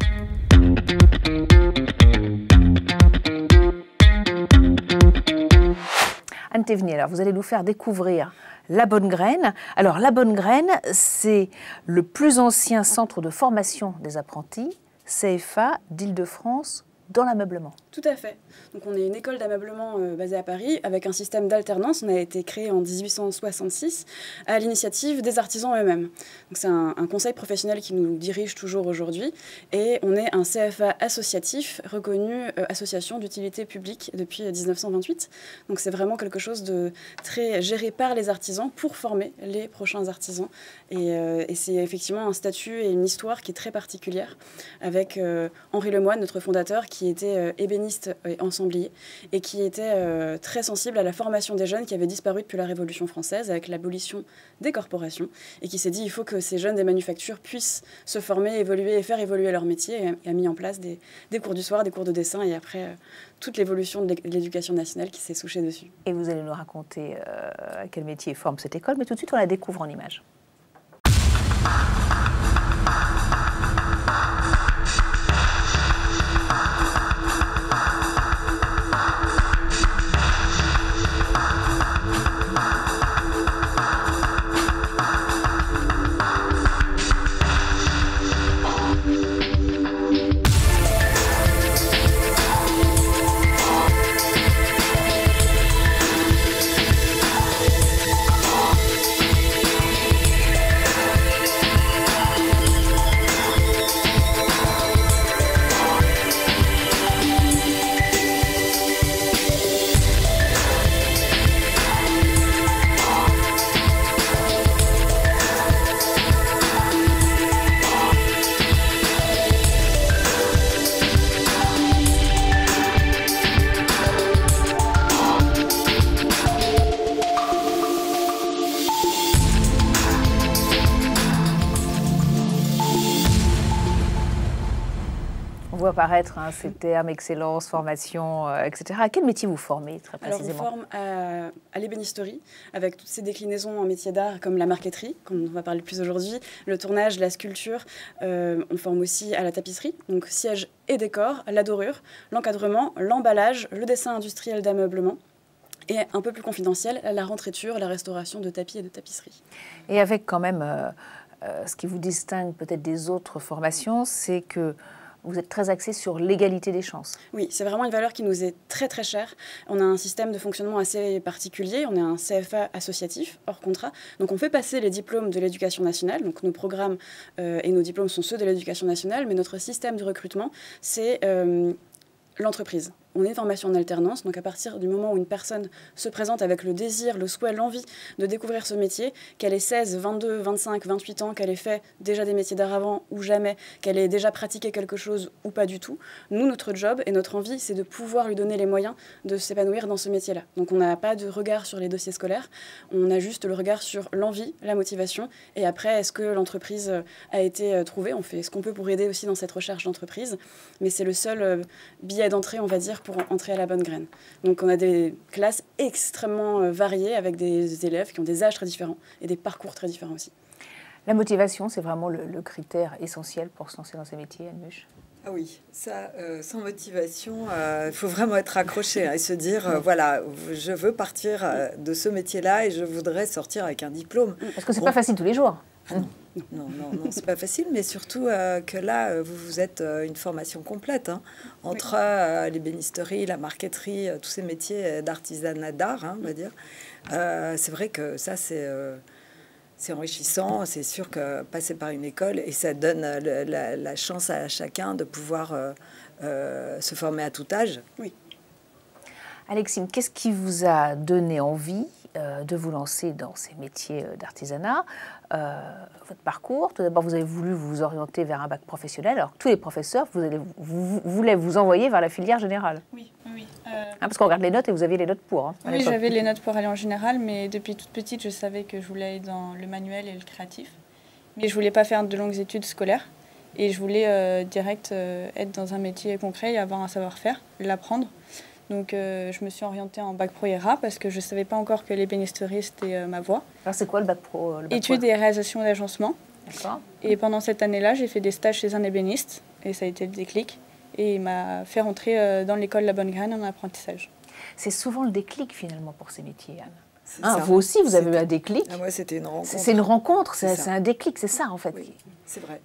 Anne Théveny, alors vous allez nous faire découvrir La Bonne Graine. Alors La Bonne Graine, c'est le plus ancien centre de formation des apprentis, CFA d'Île-de-France dans l'ameublement. Tout à fait. Donc on est une école d'ameublement basée à Paris avec un système d'alternance. On a été créé en 1866 à l'initiative des artisans eux-mêmes. Donc c'est un conseil professionnel qui nous dirige toujours aujourd'hui et on est un CFA associatif reconnu association d'utilité publique depuis 1928. Donc c'est vraiment quelque chose de très géré par les artisans pour former les prochains artisans. Et c'est effectivement un statut et une histoire qui est très particulière avec Henri Lemoine, notre fondateur, qui était ébéniste et ensemblier et qui était très sensible à la formation des jeunes qui avaient disparu depuis la Révolution française avec l'abolition des corporations et qui s'est dit il faut que ces jeunes des manufactures puissent se former, évoluer et faire évoluer leur métier et a mis en place des cours du soir, des cours de dessin et après toute l'évolution de l'éducation nationale qui s'est souchée dessus. Et vous allez nous raconter quel métier forme cette école, mais tout de suite on la découvre en images. Apparaître ces termes, excellence, formation, etc. À quel métier vous formez très précisément? Alors, on forme à l'ébénisterie, avec toutes ces déclinaisons en métiers d'art, comme la marqueterie, dont on va parler plus aujourd'hui, le tournage, la sculpture. On forme aussi à la tapisserie, donc siège et décor, la dorure, l'encadrement, l'emballage, le dessin industriel d'ameublement. Et un peu plus confidentiel, la rentréture, la restauration de tapis et de tapisserie. Et avec quand même, ce qui vous distingue peut-être des autres formations, c'est que vous êtes très axé sur l'égalité des chances. Oui, c'est vraiment une valeur qui nous est très très chère. On a un système de fonctionnement assez particulier. On est un CFA associatif, hors contrat. Donc on fait passer les diplômes de l'éducation nationale. Donc nos programmes et nos diplômes sont ceux de l'éducation nationale. Mais notre système de recrutement, c'est l'entreprise. On est une formation en alternance, donc à partir du moment où une personne se présente avec le désir, le souhait, l'envie de découvrir ce métier, qu'elle ait 16, 22, 25, 28 ans, qu'elle ait fait déjà des métiers d'art avant ou jamais, qu'elle ait déjà pratiqué quelque chose ou pas du tout, nous, notre job et notre envie, c'est de pouvoir lui donner les moyens de s'épanouir dans ce métier-là. Donc on n'a pas de regard sur les dossiers scolaires, on a juste le regard sur l'envie, la motivation, et après, est-ce que l'entreprise a été trouvée? On fait ce qu'on peut pour aider aussi dans cette recherche d'entreprise, mais c'est le seul billet d'entrée, on va dire, pour entrer à la bonne graine. Donc on a des classes extrêmement variées avec des élèves qui ont des âges très différents et des parcours très différents aussi. La motivation, c'est vraiment le critère essentiel pour se lancer dans ces métiers, Anne Muche? Ah oui, ça, sans motivation, il faut vraiment être accroché et se dire, voilà, je veux partir de ce métier-là et je voudrais sortir avec un diplôme. Parce que c'est pas facile tous les jours. Non, c'est pas facile, mais surtout que là, vous êtes une formation complète, hein, entre l'ébénisterie, la marqueterie, tous ces métiers d'artisanat d'art, hein, on va dire. C'est vrai que ça, c'est enrichissant, c'est sûr que passer par une école, et ça donne la chance à chacun de pouvoir se former à tout âge. Oui. Alexine, qu'est-ce qui vous a donné envie de vous lancer dans ces métiers d'artisanat? Votre parcours, tout d'abord, vous avez voulu vous orienter vers un bac professionnel, alors que tous les professeurs voulaient vous envoyer vers la filière générale. Oui. Parce qu'on regarde les notes et vous aviez les notes pour. Hein, oui, j'avais les notes pour aller en général, mais depuis toute petite, je savais que je voulais aller dans le manuel et le créatif. Mais je voulais pas faire de longues études scolaires. Et je voulais direct être dans un métier concret et avoir un savoir-faire, l'apprendre. Donc je me suis orientée en bac pro IRA parce que je ne savais pas encore que l'ébénisterie, c'était ma voie. Alors c'est quoi le bac pro? Études et réalisation d'agencement. D'accord. Et pendant cette année-là, j'ai fait des stages chez un ébéniste et ça a été le déclic. Et il m'a fait rentrer dans l'école La Bonne Graine en apprentissage. C'est souvent le déclic finalement pour ces métiers, Anne. Hein, vous aussi, vous avez eu un déclic. Ah, moi, c'était une rencontre. C'est une rencontre, c'est un déclic, c'est ça en fait. Oui, c'est vrai.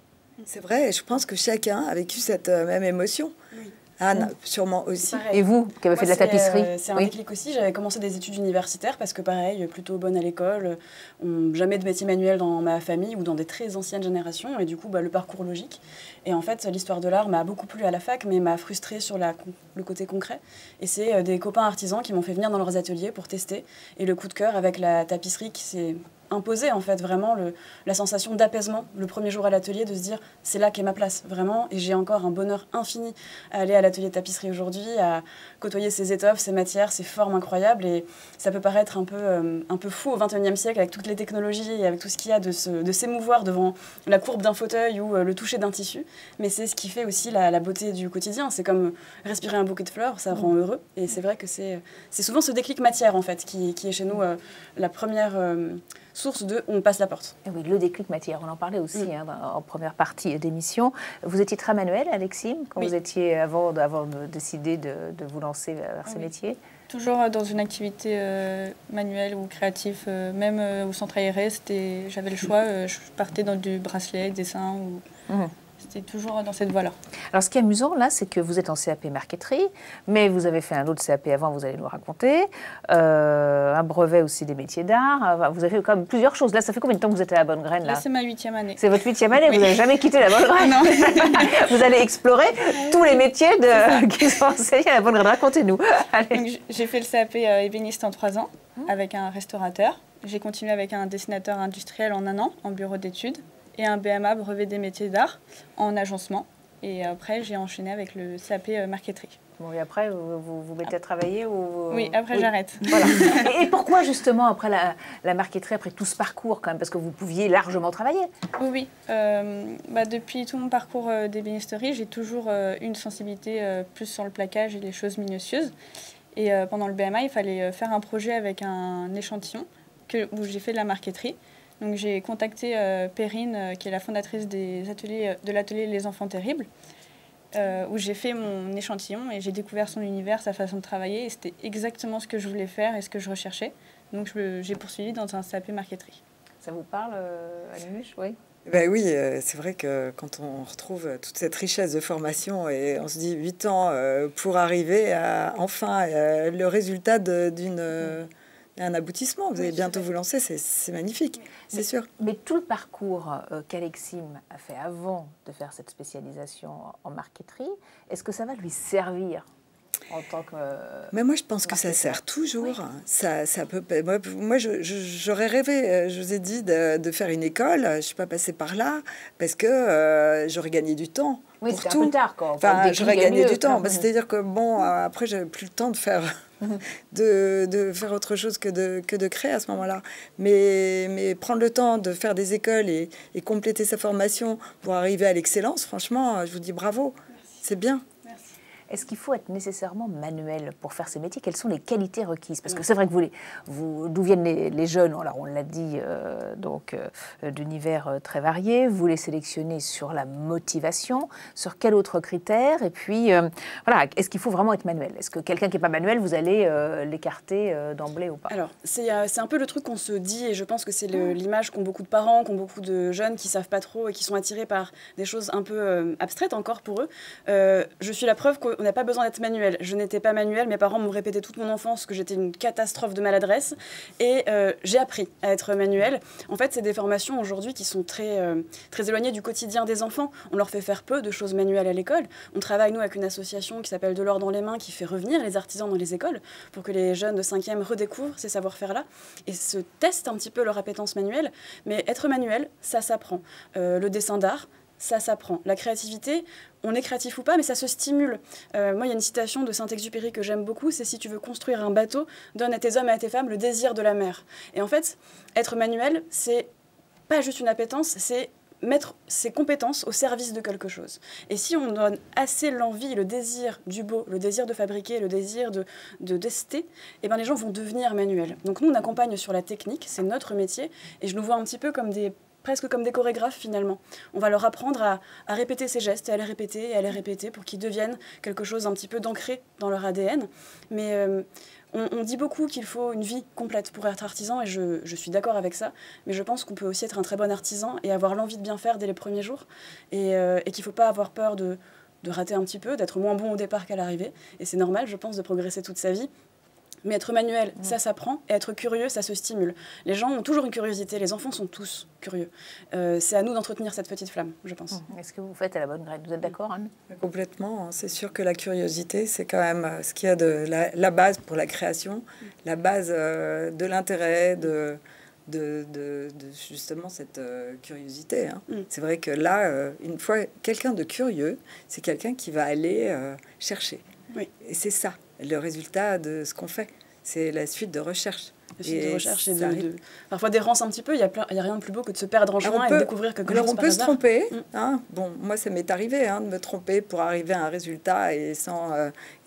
C'est vrai, et je pense que chacun a vécu cette même émotion. Oui. Anne, sûrement aussi. Pareil. Et vous, qui avez fait de la tapisserie? C'est un déclic aussi. J'avais commencé des études universitaires parce que, pareil, plutôt bonne à l'école, jamais de métier manuel dans ma famille ou dans des très anciennes générations. Et du coup, le parcours logique. Et en fait, l'histoire de l'art m'a beaucoup plu à la fac, mais m'a frustrée sur le côté concret. Et c'est des copains artisans qui m'ont fait venir dans leurs ateliers pour tester. Et le coup de cœur avec la tapisserie qui s'est imposé en fait vraiment la sensation d'apaisement le premier jour à l'atelier, de se dire c'est là qu'est ma place vraiment. Et j'ai encore un bonheur infini à aller à l'atelier de tapisserie aujourd'hui, à côtoyer ces étoffes, ces matières, ces formes incroyables. Et ça peut paraître un peu fou au XXIe siècle avec toutes les technologies et avec tout ce qu'il y a de s'émouvoir devant la courbe d'un fauteuil ou le toucher d'un tissu, mais c'est ce qui fait aussi la beauté du quotidien. C'est comme respirer un bouquet de fleurs, ça rend heureux. Et c'est vrai que c'est souvent ce déclic matière en fait qui est chez nous la première source de on passe la porte. Et oui, le déclic matière, on en parlait aussi en première partie d'émission. Vous étiez très manuel, Alexime, quand vous étiez avant de décider de vous lancer vers ces métiers? Toujours dans une activité manuelle ou créative, même au centre aéré, j'avais le choix, je partais dans du bracelet, dessin ou... C'était toujours dans cette voie-là. Alors, ce qui est amusant, là, c'est que vous êtes en CAP marqueterie, mais vous avez fait un autre CAP avant, vous allez nous raconter, un brevet aussi des métiers d'art. Vous avez fait quand même plusieurs choses. Là, ça fait combien de temps que vous êtes à la Bonne Graine, là? Là, c'est ma 8e année. C'est votre 8e année, vous n'avez jamais quitté la Bonne Graine? Non. Vous allez explorer tous les métiers qui sont enseignés à la Bonne Graine. Racontez-nous. J'ai fait le CAP ébéniste en 3 ans, avec un restaurateur. J'ai continué avec un dessinateur industriel en 1 an, en bureau d'études. Et un BMA, brevet des métiers d'art, en agencement. Et après, j'ai enchaîné avec le CAP marqueterie. Bon, et après, vous vous mettez à travailler ou... Oui, après, j'arrête. Voilà. Et pourquoi, justement, après la marqueterie, après tout ce parcours, quand même? Parce que vous pouviez largement travailler. Oui. Depuis tout mon parcours d'ébénisterie, j'ai toujours une sensibilité plus sur le plaquage et les choses minutieuses. Et pendant le BMA, il fallait faire un projet avec un échantillon où j'ai fait de la marqueterie. Donc j'ai contacté Perrine, qui est la fondatrice de l'atelier Les Enfants Terribles, où j'ai fait mon échantillon et j'ai découvert son univers, sa façon de travailler. Et c'était exactement ce que je voulais faire et ce que je recherchais. Donc j'ai poursuivi dans un CAP marqueterie. Ça vous parle, Animuche? Oui. Ben oui, c'est vrai que quand on retrouve toute cette richesse de formation et on se dit 8 ans pour arriver à enfin le résultat un aboutissement. Vous allez bientôt vous lancer, c'est magnifique, c'est sûr. Mais tout le parcours qu'Alexime a fait avant de faire cette spécialisation en marqueterie, est-ce que ça va lui servir en tant que... Mais moi, je pense que ça sert toujours. Oui. Ça peut. Moi, j'aurais rêvé, je vous ai dit, de faire une école. Je ne suis pas passée par là parce que j'aurais gagné du temps. Oui, c'est un peu tard, quoi. Enfin, j'aurais gagné du temps. C'est-à-dire que, après, j'avais plus le temps de faire... de faire autre chose que de créer à ce moment-là. Mais prendre le temps de faire des écoles et compléter sa formation pour arriver à l'excellence, franchement, je vous dis bravo. C'est bien. Est-ce qu'il faut être nécessairement manuel pour faire ces métiers? Quelles sont les qualités requises? Parce que c'est vrai que d'où viennent les jeunes? Alors on l'a dit, d'univers très variés. Vous les sélectionnez sur la motivation, sur quel autre critère? Et puis, voilà, est-ce qu'il faut vraiment être manuel? Est-ce que quelqu'un qui n'est pas manuel, vous allez l'écarter d'emblée ou pas? Alors, c'est un peu le truc qu'on se dit, et je pense que c'est l'image qu'ont beaucoup de parents, qu'ont beaucoup de jeunes qui ne savent pas trop et qui sont attirés par des choses un peu abstraites encore pour eux. Je suis la preuve qu'on n'a pas besoin d'être manuel. Je n'étais pas manuelle, mes parents m'ont répété toute mon enfance que j'étais une catastrophe de maladresse et j'ai appris à être manuelle. En fait, c'est des formations aujourd'hui qui sont très éloignées du quotidien des enfants. On leur fait faire peu de choses manuelles à l'école. On travaille, nous, avec une association qui s'appelle De l'or dans les mains, qui fait revenir les artisans dans les écoles pour que les jeunes de 5e redécouvrent ces savoir-faire-là et se testent un petit peu leur appétence manuelle. Mais être manuel, ça s'apprend. Le dessin d'art, ça s'apprend. La créativité, on est créatif ou pas, mais ça se stimule. Moi, il y a une citation de Saint-Exupéry que j'aime beaucoup, c'est « Si tu veux construire un bateau, donne à tes hommes et à tes femmes le désir de la mer ». Et en fait, être manuel, c'est pas juste une appétence, c'est mettre ses compétences au service de quelque chose. Et si on donne assez l'envie, le désir du beau, le désir de fabriquer, le désir de tester, eh ben les gens vont devenir manuels. Donc nous, on accompagne sur la technique, c'est notre métier, et je nous vois un petit peu comme presque comme des chorégraphes finalement. On va leur apprendre à répéter ces gestes et à les répéter pour qu'ils deviennent quelque chose un petit peu d'ancré dans leur ADN. Mais on dit beaucoup qu'il faut une vie complète pour être artisan et je suis d'accord avec ça. Mais je pense qu'on peut aussi être un très bon artisan et avoir l'envie de bien faire dès les premiers jours et qu'il ne faut pas avoir peur de rater un petit peu, d'être moins bon au départ qu'à l'arrivée. Et c'est normal, je pense, de progresser toute sa vie. Mais être manuel, ça s'apprend, et être curieux, ça se stimule. Les gens ont toujours une curiosité, les enfants sont tous curieux. C'est à nous d'entretenir cette petite flamme, je pense. Est-ce que vous faites à la bonne graine? Vous êtes d'accord, Anne? Complètement. C'est sûr que la curiosité, c'est quand même ce qu'il y a de la base pour la création, la base de l'intérêt, de justement cette curiosité. C'est vrai que là, une fois, quelqu'un de curieux, c'est quelqu'un qui va aller chercher. Oui. Et c'est ça, le résultat de ce qu'on fait. C'est la suite de recherche. La suite de recherche et parfois d'errance un petit peu. Il y a rien de plus beau que de se perdre en chemin et de découvrir quelque chose par hasard. On peut se tromper. Bon, moi, ça m'est arrivé de me tromper pour arriver à un résultat et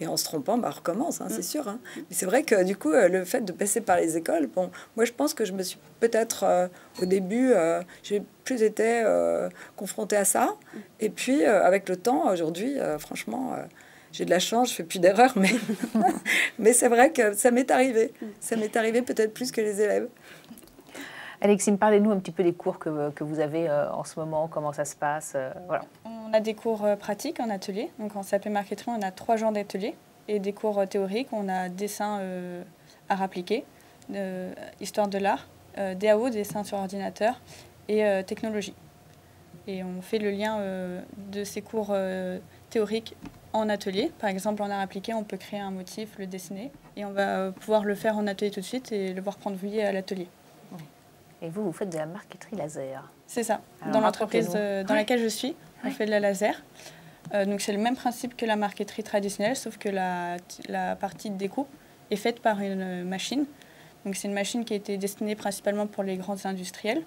en se trompant, on recommence, c'est sûr. Mais c'est vrai que du coup, le fait de passer par les écoles, bon, moi, je pense que je me suis peut-être au début, j'ai plus été confrontée à ça. Et puis, avec le temps, aujourd'hui, franchement... j'ai de la chance, je fais plus d'erreurs, mais c'est vrai que ça m'est arrivé. Ça m'est arrivé peut-être plus que les élèves. Alexine, parlez-nous un petit peu des cours que vous avez en ce moment, comment ça se passe, voilà. On a des cours pratiques en atelier. Donc en CAP Marketing, on a 3 genres d'ateliers. Et des cours théoriques, on a dessin, art appliqué, histoire de l'art, DAO, dessin sur ordinateur, et technologie. Et on fait le lien de ces cours théoriques en atelier. Par exemple, en art appliqué, on peut créer un motif, le dessiner, et on va pouvoir le faire en atelier tout de suite et le voir prendre vie à l'atelier. Et vous faites de la marqueterie laser? C'est ça. Alors, dans l'entreprise dans laquelle je suis, on fait de la laser. Donc c'est le même principe que la marqueterie traditionnelle, sauf que la partie de découpe est faite par une machine. Donc c'est une machine qui a été destinée principalement pour les grands industriels.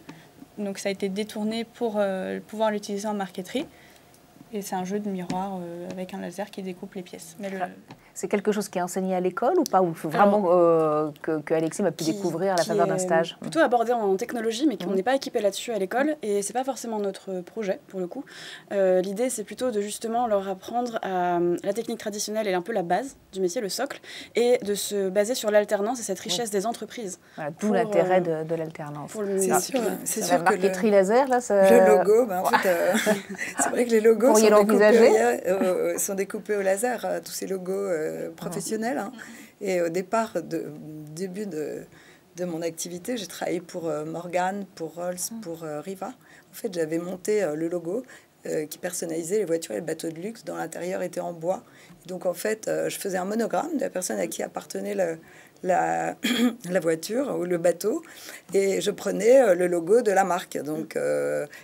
Donc ça a été détourné pour pouvoir l'utiliser en marqueterie. Et c'est un jeu de miroir avec un laser qui découpe les pièces. Mais c'est quelque chose qui est enseigné à l'école ou pas? Ou il faut vraiment que Alexine a pu découvrir à la faveur d'un stage? Plutôt abordé en technologie, mais qu'on n'est pas équipé là-dessus à l'école. Et c'est pas forcément notre projet, pour le coup. L'idée, c'est plutôt de justement leur apprendre à la technique traditionnelle et un peu la base du métier, le socle, et de se baser sur l'alternance et cette richesse des entreprises. Voilà, d'où l'intérêt de l'alternance. C'est sûr la marqueterie laser, là, le logo, en fait, c'est vrai que les logos sont découpés au laser, tous ces logos professionnels. Et au départ, début de mon activité, j'ai travaillé pour Morgan, pour Rolls, pour Riva. En fait, j'avais monté le logo qui personnalisait les voitures et les bateaux de luxe, dont l'intérieur était en bois. Et donc, en fait, je faisais un monogramme de la personne à qui appartenait la voiture ou le bateau, et je prenais le logo de la marque. Donc,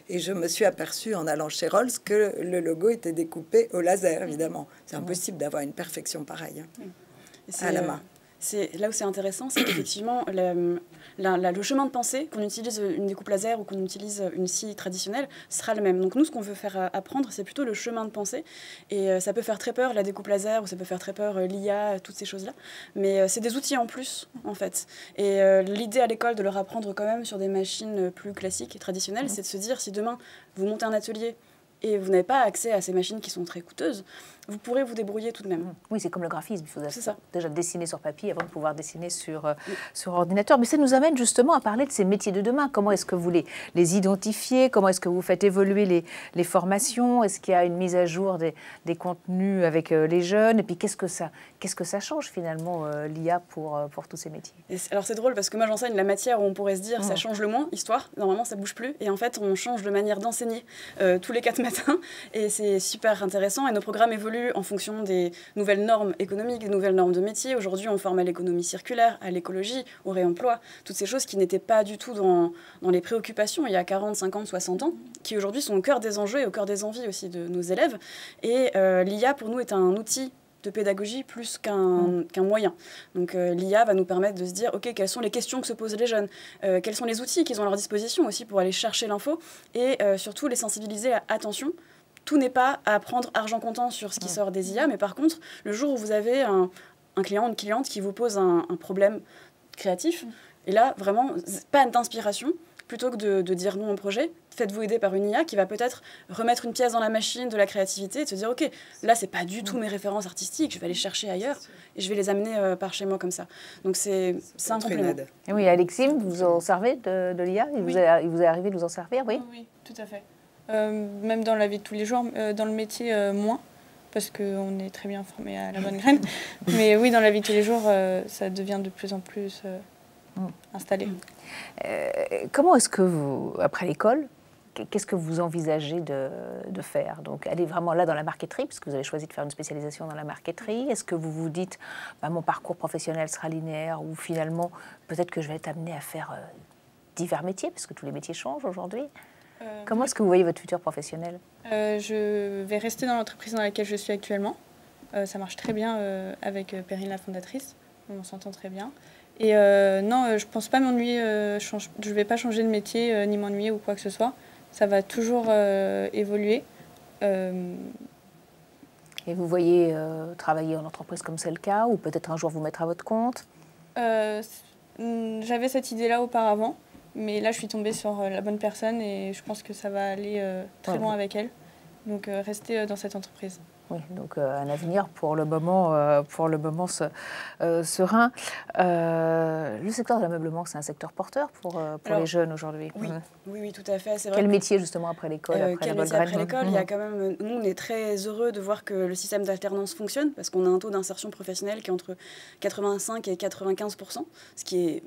et je me suis aperçue en allant chez Rolls que le logo était découpé au laser, évidemment. C'est impossible d'avoir une perfection pareille à la main. C'est là où c'est intéressant, c'est qu'effectivement, le chemin de pensée, qu'on utilise une découpe laser ou qu'on utilise une scie traditionnelle, sera le même. Donc nous, ce qu'on veut faire apprendre, c'est plutôt le chemin de pensée. Et ça peut faire très peur, la découpe laser, ou ça peut faire très peur, l'IA, toutes ces choses-là. Mais c'est des outils en plus, en fait. Et l'idée à l'école de leur apprendre quand même sur des machines plus classiques et traditionnelles, c'est de se dire, si demain, vous montez un atelier et vous n'avez pas accès à ces machines qui sont très coûteuses, vous pourrez vous débrouiller tout de même. Oui, c'est comme le graphisme. Il faut déjà dessiner sur papier avant de pouvoir dessiner sur ordinateur. Mais ça nous amène justement à parler de ces métiers de demain. Comment est-ce que vous les identifiez? Comment est-ce que vous faites évoluer les formations? Est-ce qu'il y a une mise à jour des contenus avec les jeunes? Et puis, qu'est-ce que ça change finalement, l'IA pour tous ces métiers? Alors, c'est drôle parce que moi, j'enseigne la matière où on pourrait se dire ça change le moins, histoire. Normalement, ça bouge plus. Et en fait, on change de manière d'enseigner tous les 4 matins. Et c'est super intéressant. Et nos programmes évoluent en fonction des nouvelles normes économiques, des nouvelles normes de métier. Aujourd'hui, on forme à l'économie circulaire, à l'écologie, au réemploi, toutes ces choses qui n'étaient pas du tout dans les préoccupations il y a 40, 50, 60 ans, qui aujourd'hui sont au cœur des enjeux et au cœur des envies aussi de nos élèves. Et l'IA, pour nous, est un outil de pédagogie plus qu'un moyen. Donc l'IA va nous permettre de se dire, OK, quelles sont les questions que se posent les jeunes, quels sont les outils qu'ils ont à leur disposition aussi pour aller chercher l'info, et surtout les sensibiliser à attention. Tout n'est pas à prendre argent comptant sur ce qui sort des IA, mais par contre, le jour où vous avez un client ou une cliente qui vous pose un problème créatif, et là, vraiment, pas d'inspiration, plutôt que de dire non au projet, faites-vous aider par une IA qui va peut-être remettre une pièce dans la machine de la créativité et de se dire, OK, là, c'est pas du tout mes références artistiques, je vais aller chercher ailleurs et je vais les amener par chez moi comme ça. Donc, c'est un complément. Et oui, Alexine, vous en servez de l'IA? Il vous est arrivé de vous en servir, oui? Oui, tout à fait. Même dans la vie de tous les jours, dans le métier, moins. parce qu'on est très bien formé à la bonne graine. Mais oui, dans la vie de tous les jours, ça devient de plus en plus installé. Comment est-ce que vous, après l'école, qu'est-ce que vous envisagez de faire? Donc, aller vraiment là dans la marqueterie, puisque vous avez choisi de faire une spécialisation dans la marqueterie. Est-ce que vous vous dites, mon parcours professionnel sera linéaire, ou finalement, peut-être que je vais être amenée à faire divers métiers, parce que tous les métiers changent aujourd'hui? Comment est-ce que vous voyez votre futur professionnel? Je vais rester dans l'entreprise dans laquelle je suis actuellement. Ça marche très bien avec Perrine, la fondatrice. On s'entend très bien. Et non, je ne pense pas m'ennuyer. Je ne vais pas changer de métier, ni m'ennuyer ou quoi que ce soit. Ça va toujours évoluer. Et vous voyez travailler en entreprise comme c'est le cas, ou peut-être un jour vous mettre à votre compte? J'avais cette idée-là auparavant, mais là je suis tombée sur la bonne personne et je pense que ça va aller très loin avec elle. Donc rester dans cette entreprise. Oui, donc un avenir pour le moment serein. Le secteur de l'ameublement, c'est un secteur porteur pour les jeunes aujourd'hui. Oui, oui, tout à fait. Quel métier justement après l'école? Après l'école, il y a quand même. Nous, on est très heureux de voir que le système d'alternance fonctionne parce qu'on a un taux d'insertion professionnelle qui est entre 85 et 95%, ce qui est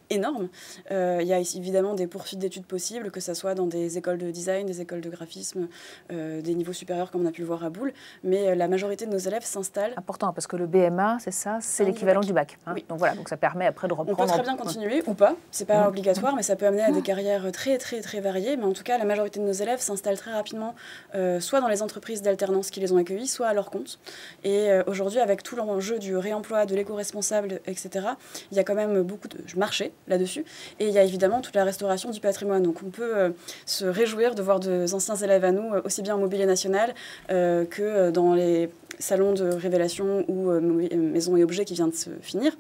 énorme. Il y a évidemment des poursuites d'études possibles, que ce soit dans des écoles de design, des écoles de graphisme, des niveaux supérieurs comme on a pu le voir à Boulle. Mais la majorité de nos élèves s'installent. Important, parce que le BMA, c'est ça, c'est l'équivalent du bac. Hein. Oui. Donc voilà, donc ça permet après de reprendre. On peut très bien continuer ou pas, c'est pas obligatoire, mais ça peut amener à des carrières très très très variées. Mais en tout cas, la majorité de nos élèves s'installent très rapidement, soit dans les entreprises d'alternance qui les ont accueillis, soit à leur compte. Et aujourd'hui, avec tout l'enjeu du réemploi, de l'éco-responsable, etc., il y a quand même beaucoup de marché là-dessus. Et il y a évidemment toute la restauration du patrimoine. Donc on peut se réjouir de voir des anciens élèves à nous, aussi bien au Mobilier National que dans les salons de révélation ou maisons et objets qui vient de se finir.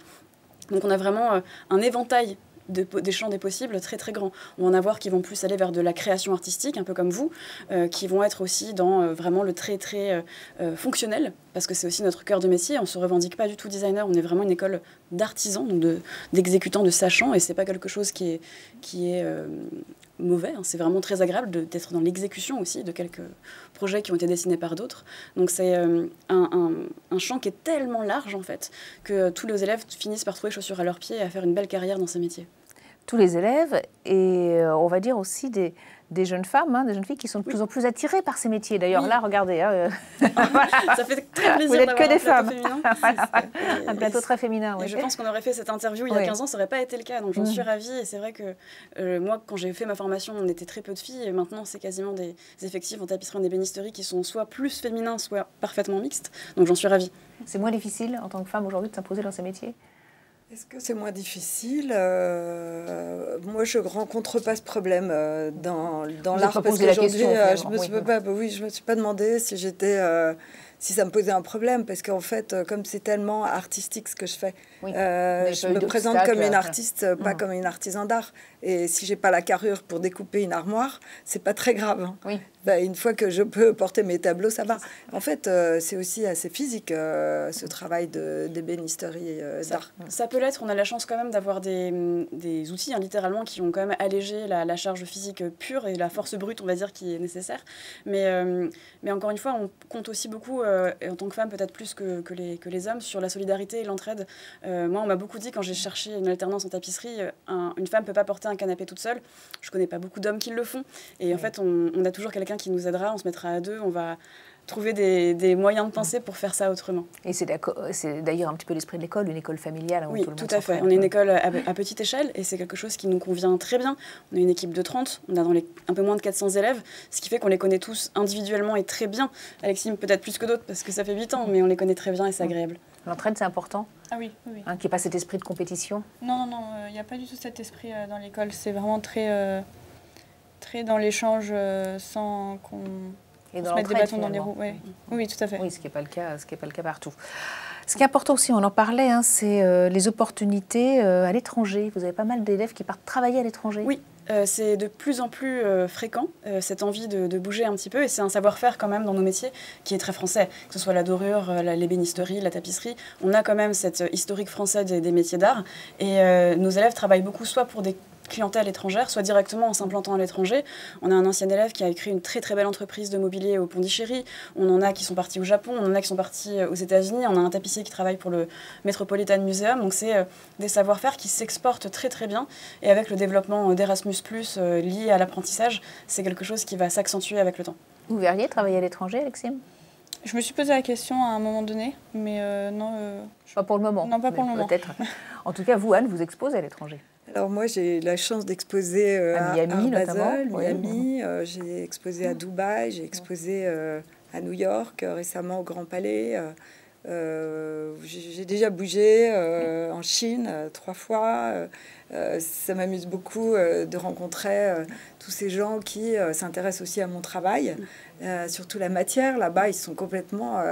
Donc on a vraiment un éventail des champs des possibles très très grand. On va en avoir qui vont plus aller vers de la création artistique, un peu comme vous, qui vont être aussi dans vraiment le très très fonctionnel, parce que c'est aussi notre cœur de métier. On ne se revendique pas du tout designer, on est vraiment une école d'artisans, donc d'exécutants, de sachants, et c'est pas quelque chose qui est mauvais, hein. C'est vraiment très agréable d'être dans l'exécution aussi de quelques projets qui ont été dessinés par d'autres. Donc c'est un champ qui est tellement large en fait que tous les élèves finissent par trouver chaussures à leurs pieds et à faire une belle carrière dans ces métiers. Tous les élèves et on va dire aussi des jeunes femmes, des jeunes filles qui sont de plus en plus attirées par ces métiers. D'ailleurs, là, regardez. Ça fait très plaisir. Vous n'êtes que des femmes. Voilà. Un plateau très féminin. Et je pense qu'on aurait fait cette interview il y a 15 ans, ça n'aurait pas été le cas. Donc j'en suis ravie. Et c'est vrai que moi, quand j'ai fait ma formation, on était très peu de filles. Et maintenant, c'est quasiment des effectifs en tapisserie, en ébénisterie qui sont soit plus féminins, soit parfaitement mixtes. Donc j'en suis ravie. C'est moins difficile en tant que femme aujourd'hui de s'imposer dans ces métiers? Est-ce que c'est moins difficile? Moi, je ne rencontre pas ce problème dans l'art, parce qu'aujourd'hui, je ne me suis pas demandé si si ça me posait un problème, parce qu'en fait, comme c'est tellement artistique ce que je fais, je me présente comme une artiste, pas comme une artisan d'art. Et si j'ai pas la carrure pour découper une armoire, c'est pas très grave. Hein. Oui. Une fois que je peux porter mes tableaux, ça va. En fait, c'est aussi assez physique, ce travail d'ébénisterie d'art. Ça peut l'être. On a la chance quand même d'avoir des outils, littéralement, qui ont quand même allégé la charge physique pure et la force brute, on va dire, qui est nécessaire. Mais encore une fois, on compte aussi beaucoup, et en tant que femme, peut-être plus que les hommes, sur la solidarité et l'entraide. Moi, on m'a beaucoup dit, quand j'ai cherché une alternance en tapisserie, une femme ne peut pas porter un canapé toute seule. Je connais pas beaucoup d'hommes qui le font. Et en fait, on a toujours quelqu'un qui nous aidera, on se mettra à deux, on va trouver des moyens de penser pour faire ça autrement. Et c'est d'ailleurs un petit peu l'esprit de l'école, une école familiale. Oui, tout à fait. On est une école à petite échelle et c'est quelque chose qui nous convient très bien. On est une équipe de 30, on a un peu moins de 400 élèves, ce qui fait qu'on les connaît tous individuellement et très bien. Alexis, peut-être plus que d'autres parce que ça fait 8 ans, mais on les connaît très bien et c'est agréable. L'entraide, c'est important? Ah oui, oui. Qu'il n'y ait pas cet esprit de compétition? Non, il n'y a pas du tout cet esprit dans l'école. C'est vraiment très dans l'échange sans qu'on se mette des bâtons dans les roues. Ouais. Oui, tout à fait. Oui, ce qui n'est pas le cas partout. Ce qui est important aussi, on en parlait, c'est les opportunités à l'étranger. Vous avez pas mal d'élèves qui partent travailler à l'étranger. Oui. C'est de plus en plus fréquent, cette envie de bouger un petit peu. Et c'est un savoir-faire quand même dans nos métiers qui est très français. Que ce soit la dorure, l'ébénisterie, la tapisserie. On a quand même cette historique française des métiers d'art. Et nos élèves travaillent beaucoup soit pour des clientèle étrangère, soit directement en s'implantant à l'étranger. On a un ancien élève qui a créé une très très belle entreprise de mobilier au Pondichéry. On en a qui sont partis au Japon, on en a qui sont partis aux États-Unis. On a un tapissier qui travaille pour le Metropolitan Museum. Donc c'est des savoir-faire qui s'exportent très très bien. Et avec le développement d'Erasmus+, lié à l'apprentissage, c'est quelque chose qui va s'accentuer avec le temps. Vous verriez travailler à l'étranger, Alexime? Je me suis posé la question à un moment donné, mais non. Pas pour le moment. Non, pas pour le moment. Peut-être. En tout cas, vous, Anne, vous exposez à l'étranger. Alors moi, j'ai la chance d'exposer à Miami, Basel, notamment. Miami. J'ai exposé à Dubaï, j'ai exposé à New York récemment au Grand Palais. J'ai déjà bougé en Chine 3 fois. Ça m'amuse beaucoup de rencontrer tous ces gens qui s'intéressent aussi à mon travail, surtout la matière. Là-bas, ils sont complètement...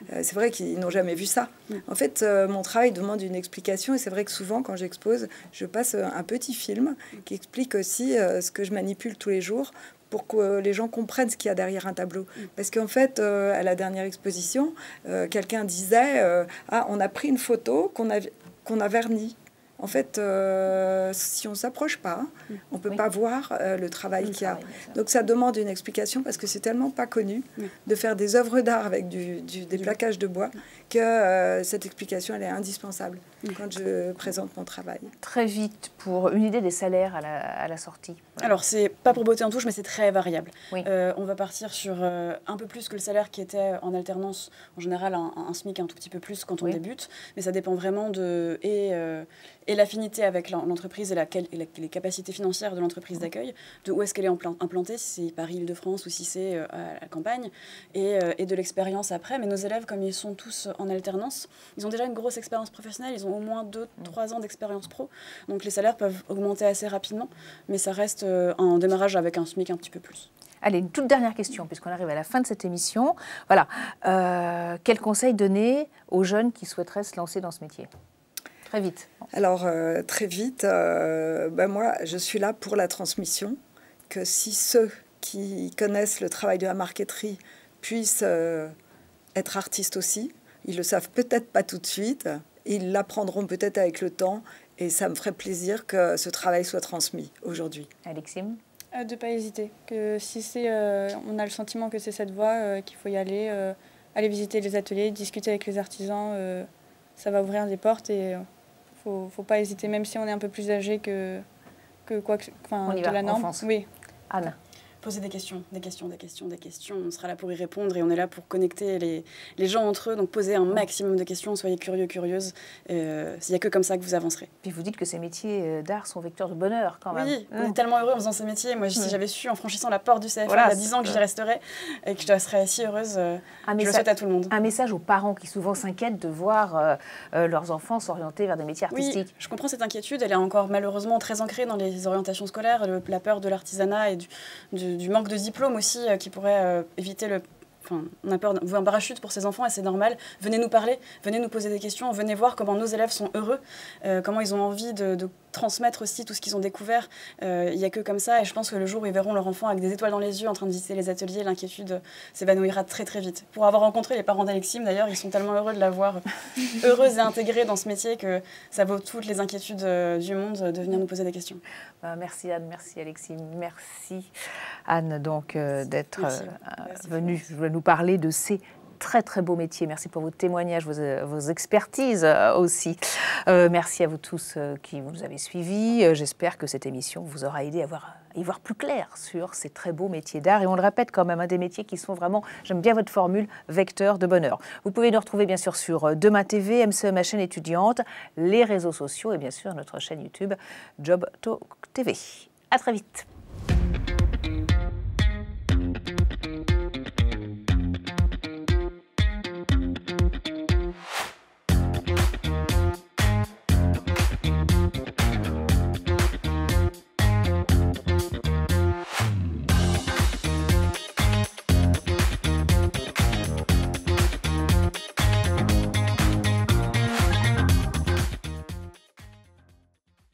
c'est vrai qu'ils n'ont jamais vu ça. En fait, mon travail demande une explication et c'est vrai que souvent, quand j'expose, je passe un petit film qui explique aussi ce que je manipule tous les jours pour que les gens comprennent ce qu'il y a derrière un tableau. Parce qu'en fait, à la dernière exposition, quelqu'un disait ah, on a pris une photo qu'on a vernie. En fait, si on ne s'approche pas, on ne peut pas voir le travail qu'il y a. Donc ça demande une explication parce que c'est tellement pas connu de faire des œuvres d'art avec des plaquages de bois que cette explication, elle est indispensable quand je présente mon travail. Très vite, pour une idée des salaires à la sortie. Voilà. Alors, c'est pas pour botter en touche, mais c'est très variable. Oui. On va partir sur un peu plus que le salaire qui était en alternance, en général un SMIC un tout petit peu plus quand on débute, mais ça dépend vraiment de... Et l'affinité avec l'entreprise et les capacités financières de l'entreprise d'accueil, de où est-ce qu'elle est implantée, si c'est Paris-Île-de-France ou si c'est à la campagne, et de l'expérience après. Mais nos élèves, comme ils sont tous en alternance, ils ont déjà une grosse expérience professionnelle, ils ont au moins 2-3 ans d'expérience pro, donc les salaires peuvent augmenter assez rapidement, mais ça reste un démarrage avec un SMIC un petit peu plus. Allez, une toute dernière question, puisqu'on arrive à la fin de cette émission. Voilà, quel conseil donner aux jeunes qui souhaiteraient se lancer dans ce métier ? Très vite. Alors, très vite, moi, je suis là pour la transmission, que si ceux qui connaissent le travail de la marqueterie puissent être artistes aussi, ils le savent peut-être pas tout de suite, ils l'apprendront peut-être avec le temps, et ça me ferait plaisir que ce travail soit transmis aujourd'hui. Alexime ? De ne pas hésiter, que si on a le sentiment que c'est cette voie, qu'il faut y aller, aller visiter les ateliers, discuter avec les artisans, ça va ouvrir des portes et... faut pas hésiter, même si on est un peu plus âgé que quoi que, de la norme. Oui. Anne. Poser des questions. On sera là pour y répondre et on est là pour connecter les gens entre eux. Donc, posez un maximum de questions, soyez curieux, curieuses. Il n'y a que comme ça que vous avancerez. Puis vous dites que ces métiers d'art sont vecteurs de bonheur quand même. Oui, on est tellement heureux en faisant ces métiers. Moi, si j'avais su en franchissant la porte du CFA il y a 10 ans que j'y resterais et que je serais si heureuse, je le souhaite à tout le monde. Un message aux parents qui souvent s'inquiètent de voir leurs enfants s'orienter vers des métiers artistiques. Oui, je comprends cette inquiétude. Elle est encore malheureusement très ancrée dans les orientations scolaires, la peur de l'artisanat et du manque de diplôme aussi qui pourrait éviter le... Enfin, on a peur d'un parachute pour ces enfants et c'est normal. Venez nous parler, venez nous poser des questions, venez voir comment nos élèves sont heureux, comment ils ont envie de transmettre aussi tout ce qu'ils ont découvert. Il n'y a que comme ça et je pense que le jour où ils verront leur enfant avec des étoiles dans les yeux en train de visiter les ateliers, l'inquiétude s'évanouira très très vite. Pour avoir rencontré les parents d'Alexime d'ailleurs, ils sont tellement heureux de la voir heureuse et intégrée dans ce métier que ça vaut toutes les inquiétudes du monde de venir nous poser des questions. Merci Anne, merci Alexime, merci Anne donc d'être venue nous parler de ces très très beaux métiers. Merci pour vos témoignages, vos expertises aussi. Merci à vous tous qui nous avez suivis. J'espère que cette émission vous aura aidé à y voir plus clair sur ces très beaux métiers d'art. Et on le répète quand même, des métiers qui sont vraiment, j'aime bien votre formule, vecteurs de bonheur. Vous pouvez nous retrouver bien sûr sur Demain TV, MCE, ma chaîne étudiante, les réseaux sociaux et bien sûr notre chaîne YouTube Job Talk TV. À très vite.